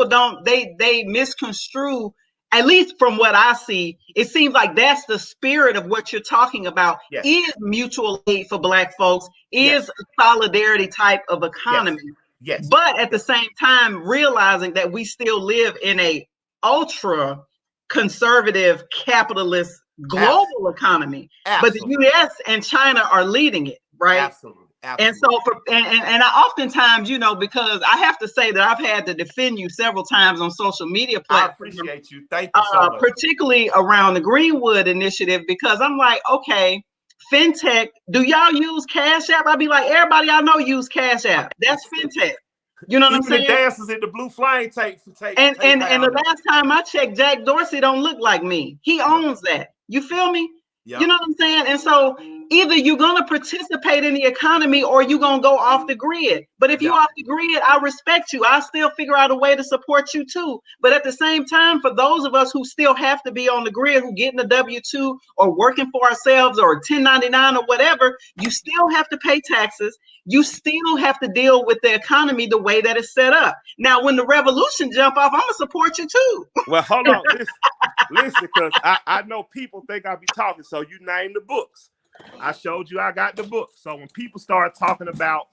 don't, they misconstrue, at least from what I see, it seems like that's the spirit of what you're talking about, Yes. is mutual aid for Black folks, Yes. is a solidarity type of economy. Yes. But at the Yes. same time, realizing that we still live in a ultra conservative capitalist global economy, but the Absolutely. U.S. and China are leading it, right? Absolutely. And Absolutely. so, and I oftentimes, you know, because I have to say that I've had to defend you several times on social media I platforms, appreciate you. Thank you so much. particularly around the Greenwood initiative, because I'm like, okay, fintech, do y'all use Cash App? I'd be like, everybody I know use Cash App. That's fintech. You know what I'm Even the saying? dancers in the blue flame take And the now. last time I checked, Jack Dorsey don't look like me. He owns that. You feel me? Yep. You know what I'm saying? And so either you're gonna participate in the economy or you're gonna go off the grid. But if you Yep. off the grid, I respect you. I still figure out a way to support you too. But at the same time, for those of us who still have to be on the grid, who getting a W-2 or working for ourselves or 1099 or whatever, you still have to pay taxes. You still have to deal with the economy the way that it's set up. Now, when the revolution jump off, I'm gonna support you too. Well, hold on. Listen, because I know people think I'll be talking. So you name the books. I showed you I got the book. So when people start talking about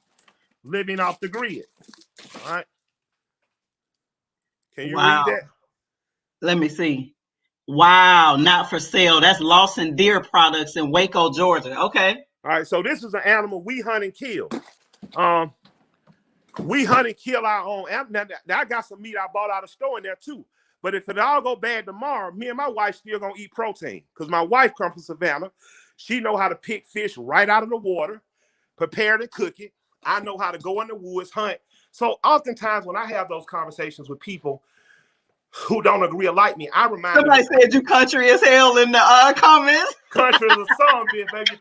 living off the grid, all right? Can you read that? Let me see. Wow, not for sale. That's Lawson Deer Products in Waco, Georgia. Okay. All right. So this is an animal we hunt and kill. We hunt and kill our own animal. Now I got some meat I bought out of the store in there too. But if it all go bad tomorrow, me and my wife still gonna eat protein. Because my wife comes from Savannah. She know how to pick fish right out of the water, prepare to cook it. I know how to go in the woods, hunt. So oftentimes when I have those conversations with people who don't agree or like me, I remind Somebody them. said you country as hell in the comments. Country is a song, baby.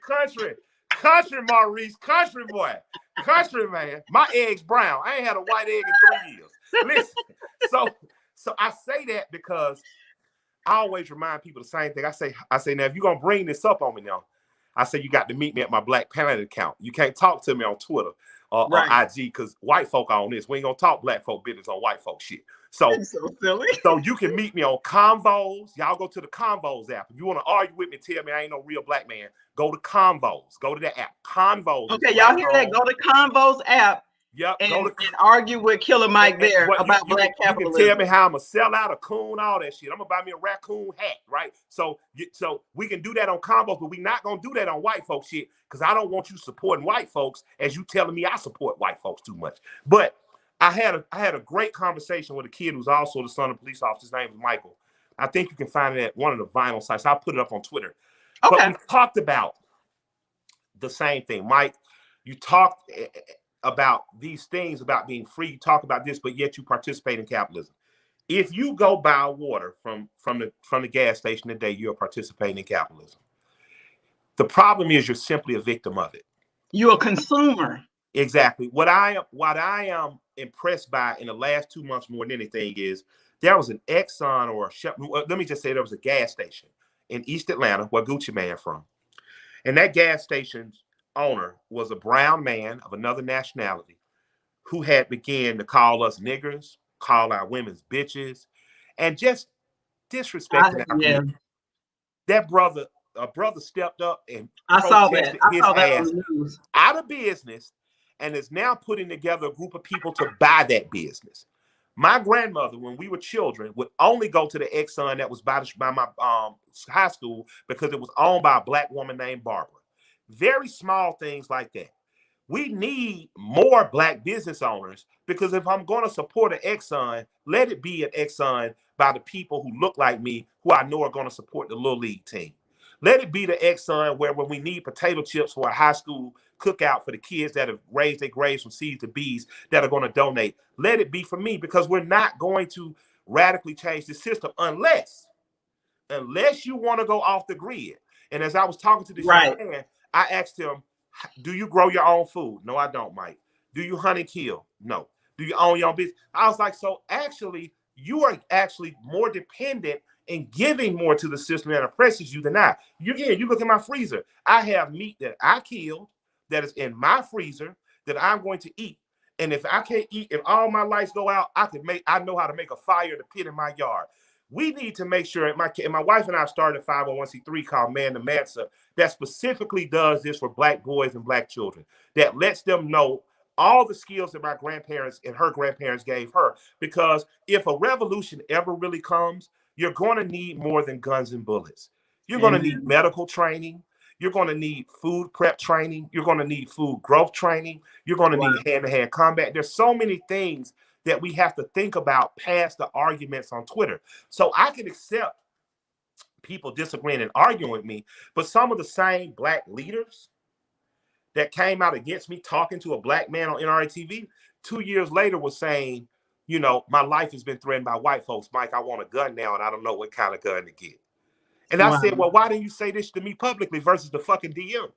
Country, Maurice. Country boy. Country man. My egg's brown. I ain't had a white egg in 3 years. Listen, so I say that because I always remind people the same thing. I say, now if you're gonna bring this up on me now, I say you got to meet me at my Black Planet account. You can't talk to me on Twitter or IG because white folk are on this. We ain't gonna talk Black folk business on white folk shit. So silly. So you can meet me on Convos. Y'all go to the Convos app. If you want to argue with me, tell me I ain't no real Black man, go to Convos. Go to that app. Convos. Okay, y'all hear that? Go to Convos app. Yep. And argue with Killer Mike there about Black capitalism. You can tell me how I'm a sellout, a coon, all that shit. I'm gonna buy me a raccoon hat, right? So we can do that on Convos, but we're not gonna do that on white folks shit because I don't want you supporting white folks as you telling me I support white folks too much. But I had a great conversation with a kid who's also the son of a police officer. His name is Michael. I think you can find it at one of the vinyl sites. I'll put it up on Twitter. Okay. But we talked about the same thing. Mike, you talked about these things about being free. You talk about this, but yet you participate in capitalism. If you go buy water from the gas station today, you're participating in capitalism. The problem is you're simply a victim of it. You're a consumer. Exactly. What I am impressed by in the last 2 months more than anything is there was an Exxon or let me just say there was a gas station in East Atlanta where Gucci Mane from. And that gas station's owner was a brown man of another nationality who had began to call us niggers, call our women's bitches, and just disrespecting our community. That brother stepped up and protested his ass out of business and is now putting together a group of people to buy that business. My grandmother, when we were children, would only go to the Exxon that was by my high school because it was owned by a Black woman named Barbara. Very small things like that. We need more Black business owners because if I'm going to support an Exxon, let it be an Exxon by the people who look like me, who I know are going to support the Little League team. Let it be the Exxon where when we need potato chips for a high school cookout for the kids that have raised their grades from C's to B's that are going to donate. Let it be for me because we're not going to radically change the system unless you want to go off the grid. And as I was talking to this young man, I asked him, do you grow your own food? No, I don't, Mike. Do you hunt and kill? No. Do you own your own business? I was like, so actually, you are actually more dependent and giving more to the system that oppresses you than I. You look at my freezer. I have meat that I killed that is in my freezer that I'm going to eat. And if I can't eat and all my lights go out, I know how to make a fire in the pit in my yard. We need to make sure, and my wife and I started a 501c3 called Man to Mansa that specifically does this for Black boys and Black children, that lets them know all the skills that my grandparents and her grandparents gave her. Because if a revolution ever really comes, you're going to need more than guns and bullets. You're going to need medical training. You're going to need food prep training. You're going to need food growth training. You're going to need hand-to-hand combat. There's so many things that we have to think about past the arguments on Twitter. So I can accept people disagreeing and arguing with me, but some of the same Black leaders that came out against me talking to a Black man on NRA TV 2 years later was saying, you know, my life has been threatened by white folks. Mike, I want a gun now, and I don't know what kind of gun to get. And I said, well, why didn't you say this to me publicly versus the fucking DM?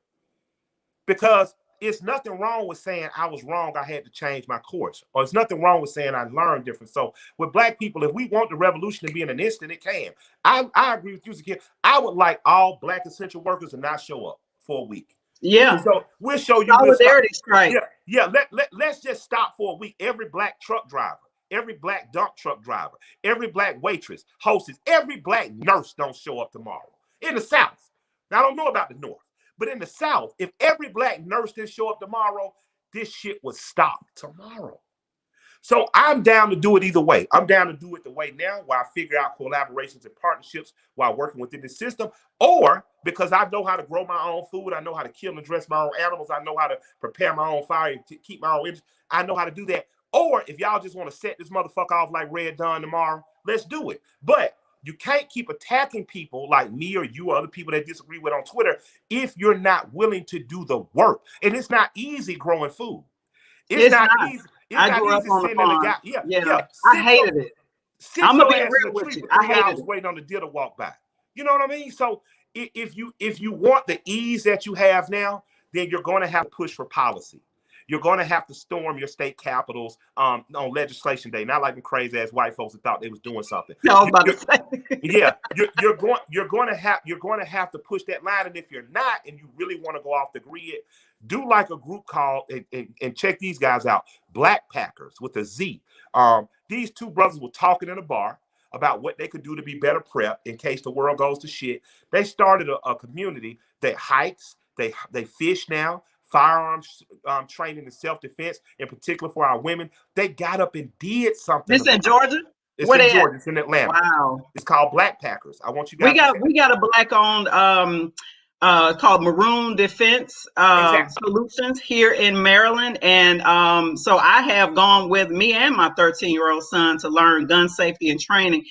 Because it's nothing wrong with saying I was wrong, I had to change my course. Or it's nothing wrong with saying I learned different. So with Black people, if we want the revolution to be in an instant, it can. I agree with you, Zakiya. I would like all Black essential workers to not show up for a week. Yeah. So we'll show you. Solidarity strike. Yeah. Let's just stop for a week. Every Black truck driver, every Black dump truck driver, every Black waitress, hostess, every Black nurse don't show up tomorrow. In the South. Now, I don't know about the North, but in the South, if every Black nurse didn't show up tomorrow, this shit would stop tomorrow. So I'm down to do it either way. I'm down to do it the way now, where I figure out collaborations and partnerships while working within the system, or because I know how to grow my own food, I know how to kill and dress my own animals, I know how to prepare my own fire and keep my own energy. I know how to do that. Or if y'all just want to set this motherfucker off like Red Dawn tomorrow, let's do it. But you can't keep attacking people like me or you or other people that disagree with on Twitter if you're not willing to do the work. And it's not easy growing food. It's not easy. I grew up on the farm. I hated it. I'm gonna be real with you. I hated it. Waiting on the deer to walk by. You know what I mean? So if you want the ease that you have now, then you're going to have to push for policy. You're going to have to storm your state capitals on legislation day. Not like the crazy ass white folks that thought they was doing something. No, I was about to say. Yeah, you're going to have to push that line. And if you're not, and you really want to go off the grid, do like a group called and check these guys out. Black Packers with a Z. These two brothers were talking in a bar about what they could do to be better prepped in case the world goes to shit. They started a community that hikes. They fish now. Firearms training and self-defense, in particular for our women. They got up and did something. This in Georgia? It's in Georgia. It's in Atlanta. Wow. It's called Black Packers. I want you guys. We got a Black-owned called Maroon Defense Solutions here in Maryland, and so I have gone with me and my 13-year-old son to learn gun safety and training.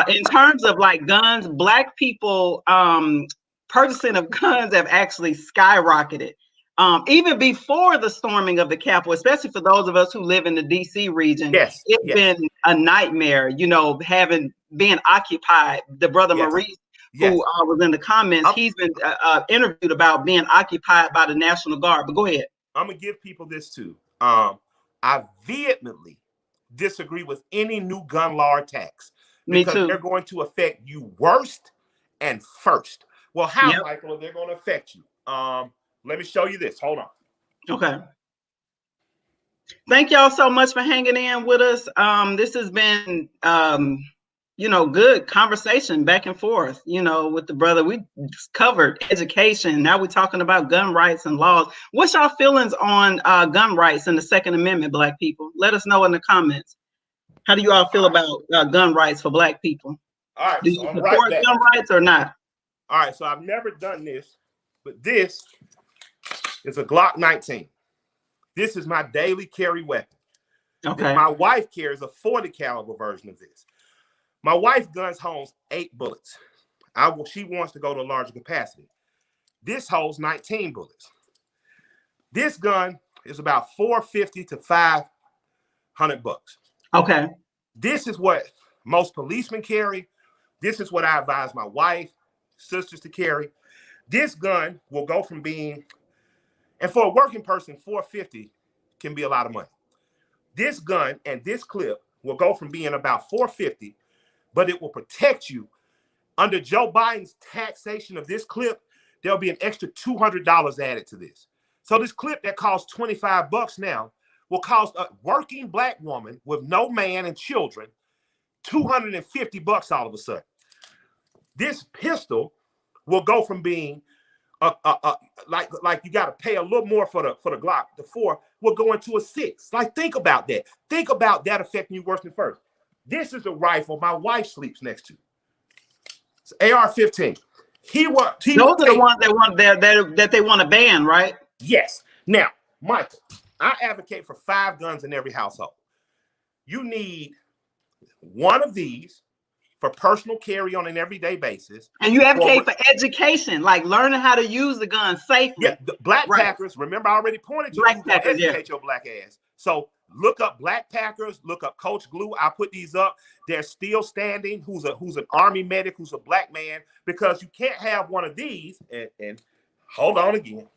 In terms of like guns, Black people purchasing of guns have actually skyrocketed. Even before the storming of the Capitol, especially for those of us who live in the DC region, it's been a nightmare, you know, being occupied. The brother Maurice, who was in the comments, he's been interviewed about being occupied by the National Guard. But go ahead. I'm going to give people this too. I vehemently disagree with any new gun law attacks. Because they're going to affect you worst and first. Well, how, Michael, are they going to affect you? Let me show you this. Hold on. Okay. Thank y'all so much for hanging in with us. This has been, good conversation back and forth, with the brother. We covered education. Now we're talking about gun rights and laws. What's y'all feelings on gun rights and the Second Amendment, Black people? Let us know in the comments. How do you all feel about gun rights for Black people? All right. Do you support gun rights or not? All right. So I've never done this, but this is a Glock 19. This is my daily carry weapon. Okay. My wife carries a 40 caliber version of this. My wife guns holds 8 bullets. She wants to go to a larger capacity. This holds 19 bullets. This gun is about $450 to $500. Okay. This is what most policemen carry. This is what I advise my wife, sisters to carry. This gun will go from being, and for a working person, $450 can be a lot of money. This gun and this clip will go from being about $450, but it will protect you. Under Joe Biden's taxation of this clip, there'll be an extra $200 added to this. So this clip that costs $25 now will cost a working Black woman with no man and children $250 all of a sudden. This pistol will go from being like you got to pay a little more for the Glock. The 4 will go into a 6. Like, think about that. Think about that affecting you worse than first. This is a rifle my wife sleeps next to. It's AR-15. Those are the ones that they want to ban, right? Yes. Now, Michael, I advocate for 5 guns in every household. You need one of these for personal carry on an everyday basis. And you advocate for education, like learning how to use the gun safely. Yeah, the Black Packers, remember I already pointed you to educate your Black ass. So look up Black Packers, look up Coach Glue. I'll put these up. They're still standing. Who's an Army medic, who's a Black man, because you can't have one of these. And hold on again.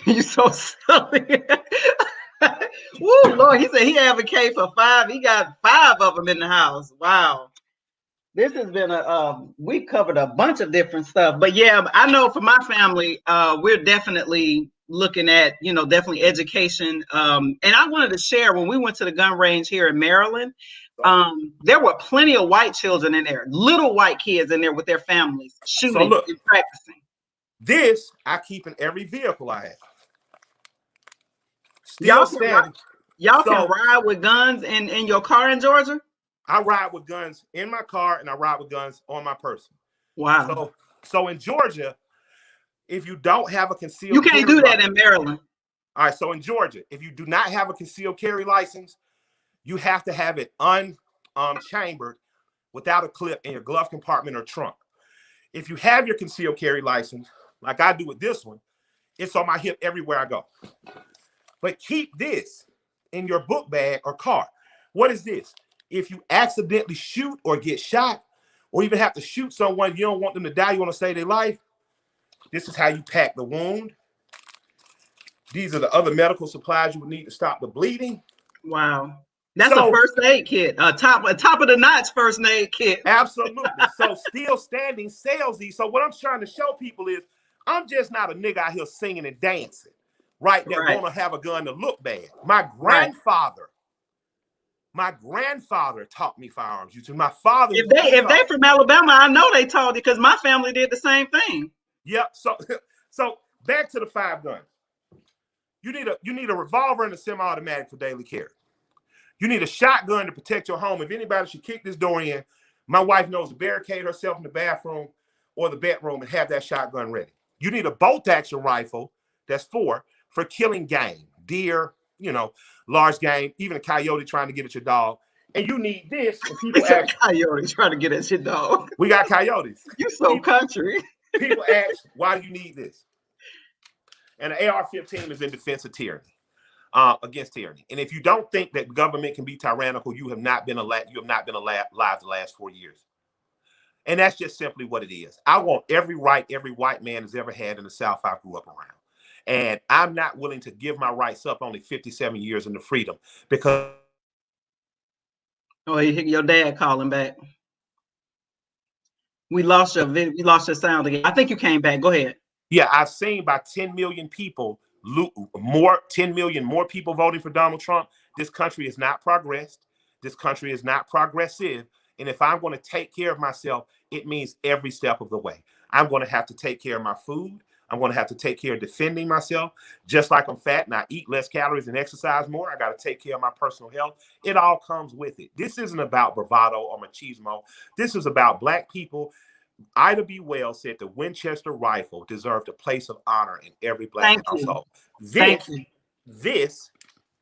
You're so silly. Woo, Lord, he said he advocates for 5. He got 5 of them in the house. Wow. This has been we've covered a bunch of different stuff, but yeah, I know for my family, we're definitely looking at, definitely education. And I wanted to share, when we went to the gun range here in Maryland, there were plenty of white children in there, little white kids in there with their families shooting and practicing. This I keep in every vehicle I have. Y'all can ride with guns in your car in Georgia? I ride with guns in my car and I ride with guns on my person. Wow. So in Georgia, if you don't have a concealed you can't do that in Maryland. All right. So in Georgia, if you do not have a concealed carry license, you have to have it unchambered without a clip in your glove compartment or trunk. If you have your concealed carry license, like I do with this one, it's on my hip everywhere I go. But keep this in your book bag or car. What is this? If you accidentally shoot or get shot, or even have to shoot someone, you don't want them to die, you want to save their life, this is how you pack the wound. These are the other medical supplies you would need to stop the bleeding. Wow. That's a first aid kit, top of the notch first aid kit. Absolutely. So Still Standing sells these. So what I'm trying to show people is I'm just not a nigga out here singing and dancing, right? That want to have a gun to look bad. My grandfather taught me firearms use. My father. If they from Alabama, I know they taught it because my family did the same thing. Yep. So back to the 5 guns. You need a revolver and a semi-automatic for daily carry. You need a shotgun to protect your home. If anybody should kick this door in, my wife knows to barricade herself in the bathroom or the bedroom and have that shotgun ready. You need a bolt action rifle. That's 4 for killing game, deer, large game, even a coyote trying to get at your dog. And you need this. And people ask, coyote trying to get at your dog. We got coyotes. You so country. People ask, why do you need this? And the AR-15 is in defense of tyranny, against tyranny. And if you don't think that government can be tyrannical, you have not been alive the last 4 years. And that's just simply what it is. I want every right every white man has ever had in the South I grew up around. And I'm not willing to give my rights up only 57 years into freedom because. Oh, your dad calling back. We lost your sound again. I think you came back. Go ahead. Yeah, I've seen by 10 million people, 10 million more people voting for Donald Trump. This country is not progressed. This country is not progressive. And if I'm going to take care of myself, it means every step of the way. I'm going to have to take care of my food. I'm going to have to take care of defending myself. Just like I'm fat and I eat less calories and exercise more, I got to take care of my personal health. It all comes with it. This isn't about bravado or machismo. This is about Black people. Ida B. Wells said the Winchester rifle deserved a place of honor in every Black household. This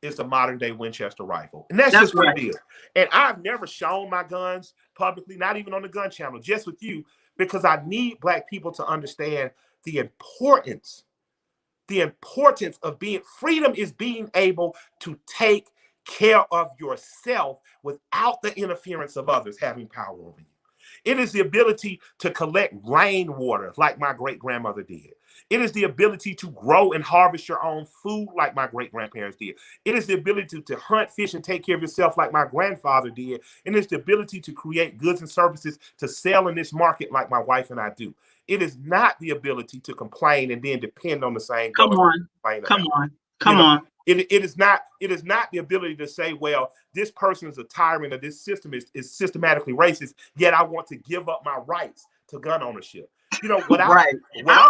is the modern day Winchester rifle. And that's just what it is. And I've never shown my guns publicly, not even on the gun channel, just with you, because I need Black people to understand the importance of freedom is being able to take care of yourself without the interference of others having power over you. It is the ability to collect rainwater like my great grandmother did. It is the ability to grow and harvest your own food like my great-grandparents did. It is the ability to hunt, fish, and take care of yourself like my grandfather did. And it's the ability to create goods and services to sell in this market like my wife and I do. It is not the ability to complain and then depend on the same Come government. on. Come on. Come on. It is not the ability to say, well, this person is a tyrant or this system is systematically racist, yet I want to give up my rights to gun ownership. You know, I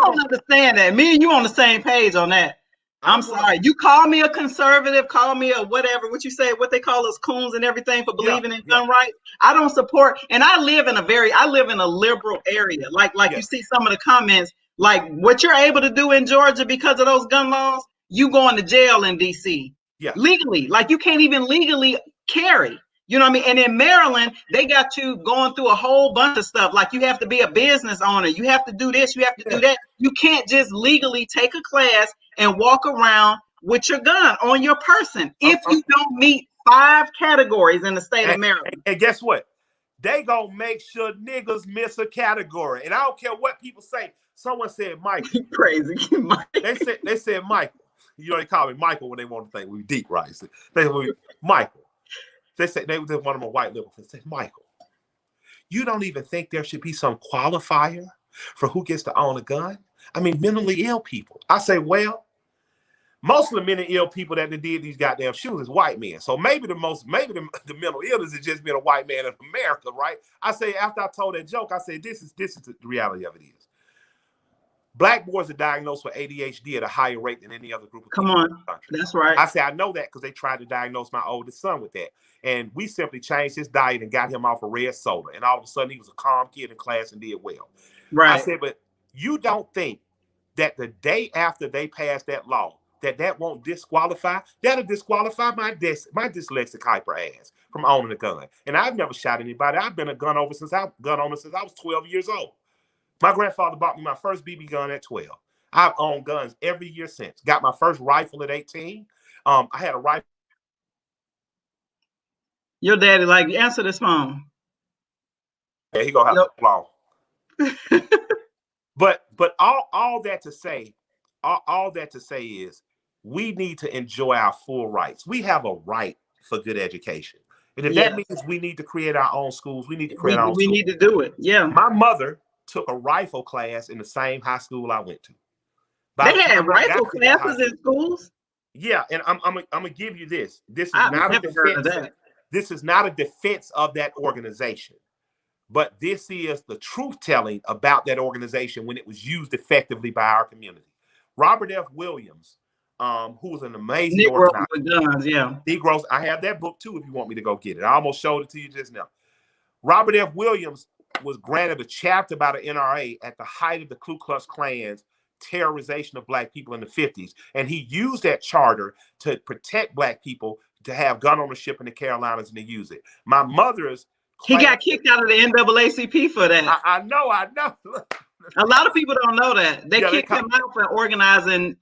don't understand that. Me and you on the same page on that. I'm sorry. You call me a conservative, call me a whatever, what you say, what they call us coons and everything for believing in gun rights. I don't support, and I live in a liberal area. Like you see some of the comments, like what you're able to do in Georgia because of those gun laws, you going to jail in DC. Yeah. Legally. Like you can't even legally carry. You know what I mean? And in Maryland, they got you going through a whole bunch of stuff. Like you have to be a business owner. You have to do this. You have to do that. You can't just legally take a class and walk around with your gun on your person if you don't meet 5 categories in the state of Maryland. And guess what? They gonna make sure niggas miss a category. And I don't care what people say. Someone said Michael. Crazy. They said Michael. You know, they call me Michael when they want to think we deep, right? Michael. They said they was one of my white liberals. They said, Michael, you don't even think there should be some qualifier for who gets to own a gun? I mean, mentally ill people. I say, well, most of the mentally ill people that did these goddamn shootings is white men. So maybe the mental illness has just been a white man in America, right? I say, after I told that joke, I said, this is the reality of it is. Black boys are diagnosed with ADHD at a higher rate than any other group of people. Come on, that's right. I say I know that because they tried to diagnose my oldest son with that, and we simply changed his diet and got him off of red soda, and all of a sudden he was a calm kid in class and did well. Right. I said, but you don't think that the day after they passed that law, that won't disqualify? That'll disqualify my dyslexic hyper ass from owning a gun. And I've never shot anybody. I've been a gun owner since I was 12 years old. My grandfather bought me my first BB gun at 12. I've owned guns every year since. Got my first rifle at 18. I had a rifle. Your daddy, like, answer this phone. Yeah, he gonna have to long. But all that to say is we need to enjoy our full rights. We have a right for good education. And if that means we need to create our own schools, we need to create our own schools. We need to do it. Yeah. My mother took a rifle class in the same high school I went to. They had rifle classes in schools? Yeah, and I'm gonna give you this. This is not a defense. This is not a defense of that organization, but this is the truth telling about that organization when it was used effectively by our community. Robert F. Williams, who was an amazing organizer. Guns, yeah. Negroes. I have that book too if you want me to go get it. I almost showed it to you just now. Robert F. Williams was granted a chapter by the NRA at the height of the Ku Klux Klan's terrorization of Black people in the 50s. And he used that charter to protect Black people to have gun ownership in the Carolinas, and to use it. My mother's He got kicked out of the NAACP for that. I know. A lot of people don't know that. They kicked him out for organizing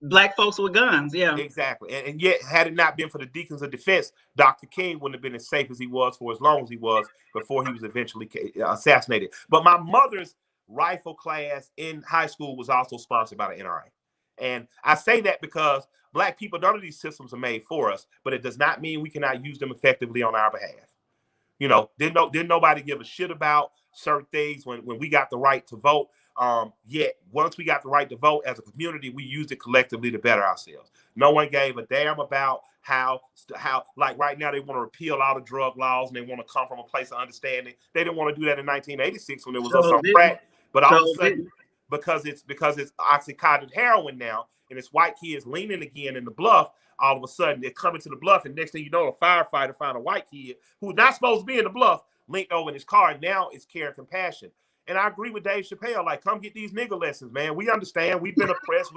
Black folks with guns. Yeah, exactly. And yet, had it not been for the Deacons of Defense, Dr. King wouldn't have been as safe as he was for as long as he was before he was eventually assassinated. But my mother's rifle class in high school was also sponsored by the NRA. And I say that because Black people, none of these systems are made for us, but it does not mean we cannot use them effectively on our behalf. You know, didn't nobody give a shit about certain things when we got the right to vote. Yet once we got the right to vote as a community, we used it collectively to better ourselves. No one gave a damn about how like right now they want to repeal all the drug laws and they want to come from a place of understanding. They didn't want to do that in 1986 when it was on crack, but all of a sudden because it's oxycontin heroin now and it's white kids leaning again in the bluff. All of a sudden, they're coming to the bluff, and next thing you know, a firefighter found a white kid who's not supposed to be in the bluff, linked over in his car, and now it's care and compassion. And I agree with Dave Chappelle, like, come get these nigga lessons, man. We understand. We've been oppressed.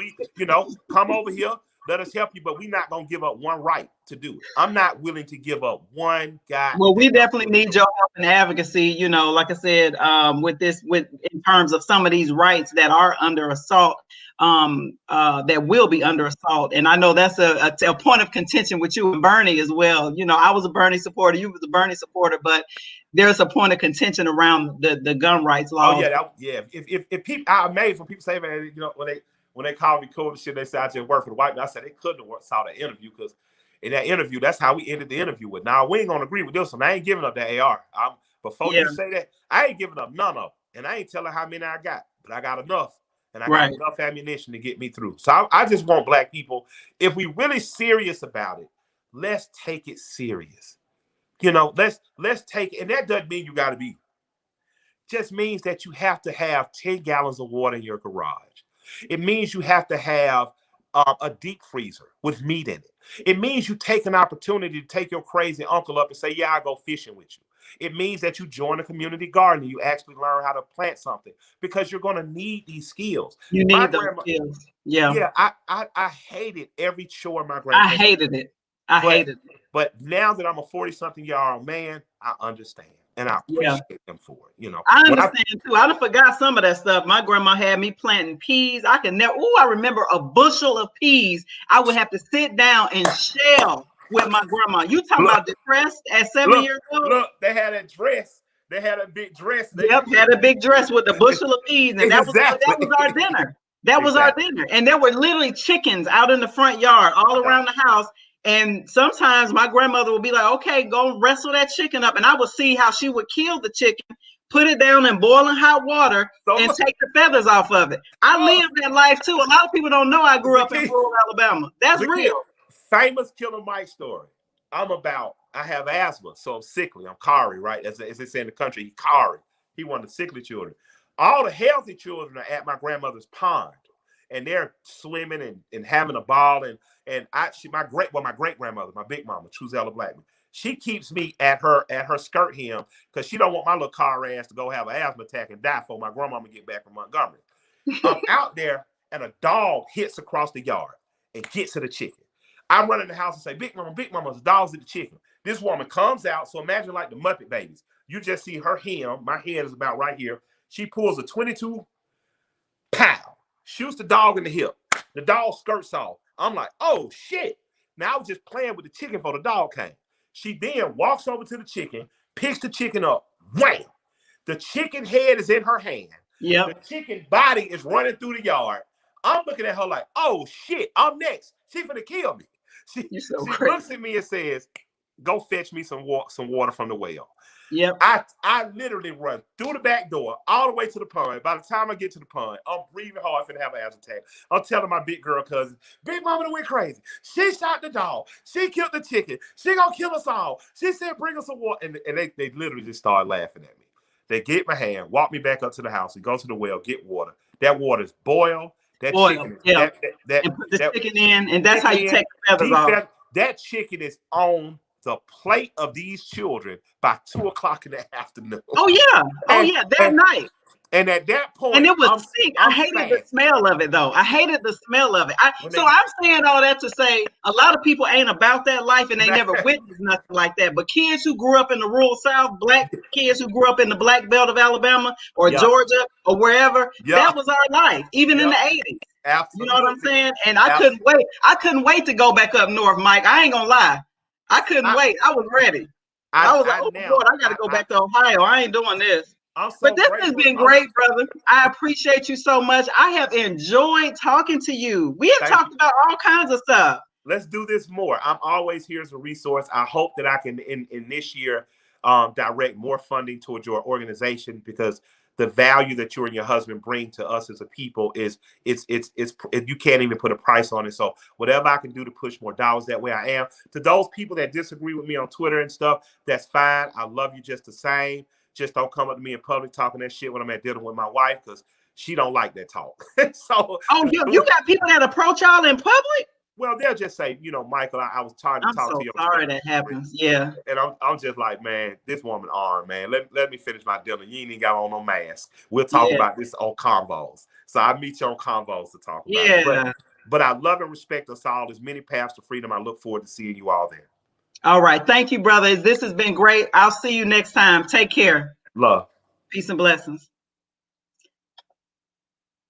Come over here. Let us help you, but we're not going to give up one right to do it. I'm not willing to give up one guy. Well, we definitely need your help and advocacy, you know, like I said, with in terms of some of these rights that are under assault, that will be under assault. And I know that's a point of contention with you and Bernie as well. You know, I was a Bernie supporter, you was a Bernie supporter, but there's a point of contention around the gun rights laws. Oh yeah, If people, I'm amazed when people say, man, you know, when they call me cool and shit, they say I just work for the white man. I said they couldn't have saw the interview, because in that interview, that's how we ended the interview with. Now we ain't gonna agree with this one. I ain't giving up that AR. Before you say that, I ain't giving up none of them, and I ain't telling how many I got, but I got enough, and I got enough ammunition to get me through. So I just want black people, if we really serious about it, let's take it serious. You know, let's take it, and that doesn't mean you got to be. Just means that you have to have 10 gallons of water in your garage. It means you have to have a deep freezer with meat in it. It means you take an opportunity to take your crazy uncle up and say, yeah, I'll go fishing with you. It means that you join a community garden and you actually learn how to plant something, because you're going to need these skills. You need those skills. Yeah. Yeah, I hated every chore my grandma. I hated it. I hated it. But now that I'm a 40-something-year-old man, I understand. And I appreciate them for it. You know, I understand too. I done forgot some of that stuff. My grandma had me planting peas. I remember a bushel of peas. I would have to sit down and shell with my grandma. You talking about depressed at 7 years old? Look, they had a dress. They had a big dress. Yep, had a big dress with a bushel of peas, and that was our dinner. That was our dinner. And there were literally chickens out in the front yard, all around the house. And sometimes my grandmother would be like, okay, go wrestle that chicken up. And I would see how she would kill the chicken, put it down in boiling hot water, and take the feathers off of it. I lived that life too. A lot of people don't know I grew up in rural Alabama. That's real. Famous Killer Mike story. I have asthma, so I'm sickly. I'm Kari, right? As they say in the country, he Kari. He one of the sickly children. All the healthy children are at my grandmother's pond, and they're swimming and having a ball. And my great grandmother, my big mama, Truzella Blackman, she keeps me at her skirt hem, because she don't want my little car ass to go have an asthma attack and die before my grandmama get back from Montgomery. I'm out there, and a dog hits across the yard and gets to the chicken. I run in the house and say, Big Mama, the dog's at the chicken. This woman comes out. So imagine like the Muppet Babies. You just see her hem. My head is about right here. She pulls a 22, pow, shoots the dog in the hip. The dog skirts off. I'm like, oh, shit. Now I was just playing with the chicken before the dog came. She then walks over to the chicken, picks the chicken up, wham. The chicken head is in her hand. Yep. The chicken body is running through the yard. I'm looking at her like, oh, shit, I'm next. She's gonna kill me. She looks at me and says, go fetch me some water from the well. Yep. I literally run through the back door all the way to the pond. By the time I get to the pond, I'm breathing hard for to have an asthma attack. I'm telling my big girl cousin, Big Mama done went crazy. She shot the dog. She killed the chicken. She gonna kill us all. She said, bring us some water. And they literally just started laughing at me. They get my hand, walk me back up to the house, and go to the well, get water. That water is boiled. That chicken, and put the chicken in, and that's how you take the feathers off. That chicken is on the plate of these children by 2:00 in the afternoon. Oh yeah, that night. And at that point, and it was sick. I hated the smell of it, though. I hated the smell of it. I'm saying all that to say a lot of people ain't about that life, and they never witnessed nothing like that. But kids who grew up in the rural South, black kids who grew up in the Black Belt of Alabama or Georgia or wherever, that was our life, even in the 80s. Absolutely. You know what I'm saying? And I couldn't wait. I couldn't wait to go back up north, Mike. I ain't gonna lie. I couldn't wait. I was ready. I was like, oh Lord, I gotta go back to Ohio. I ain't doing this. But this has been great, brother. I appreciate you so much. I have enjoyed talking to you. We have talked about all kinds of stuff. Let's do this more. I'm always here as a resource. I hope that I can in this year direct more funding towards your organization, because the value that you and your husband bring to us as a people is it's you can't even put a price on it. So whatever I can do to push more dollars that way, I am. To those people that disagree with me on Twitter and stuff, that's fine. I love you just the same. Just don't come up to me in public talking that shit when I'm at dinner with my wife, because she don't like that talk. So you got people that approach y'all in public? Well, they'll just say, Michael, I was trying to talk to you. I'm so sorry that happens. Yeah. And I'm just like, man, this woman armed, man. Let me finish my dinner. You ain't even got on no mask. We'll talk about this on Convos. So I meet you on Convos to talk about it. But I love and respect us all. As many paths to freedom. I look forward to seeing you all there. All right. Thank you, brother. This has been great. I'll see you next time. Take care. Love. Peace and blessings.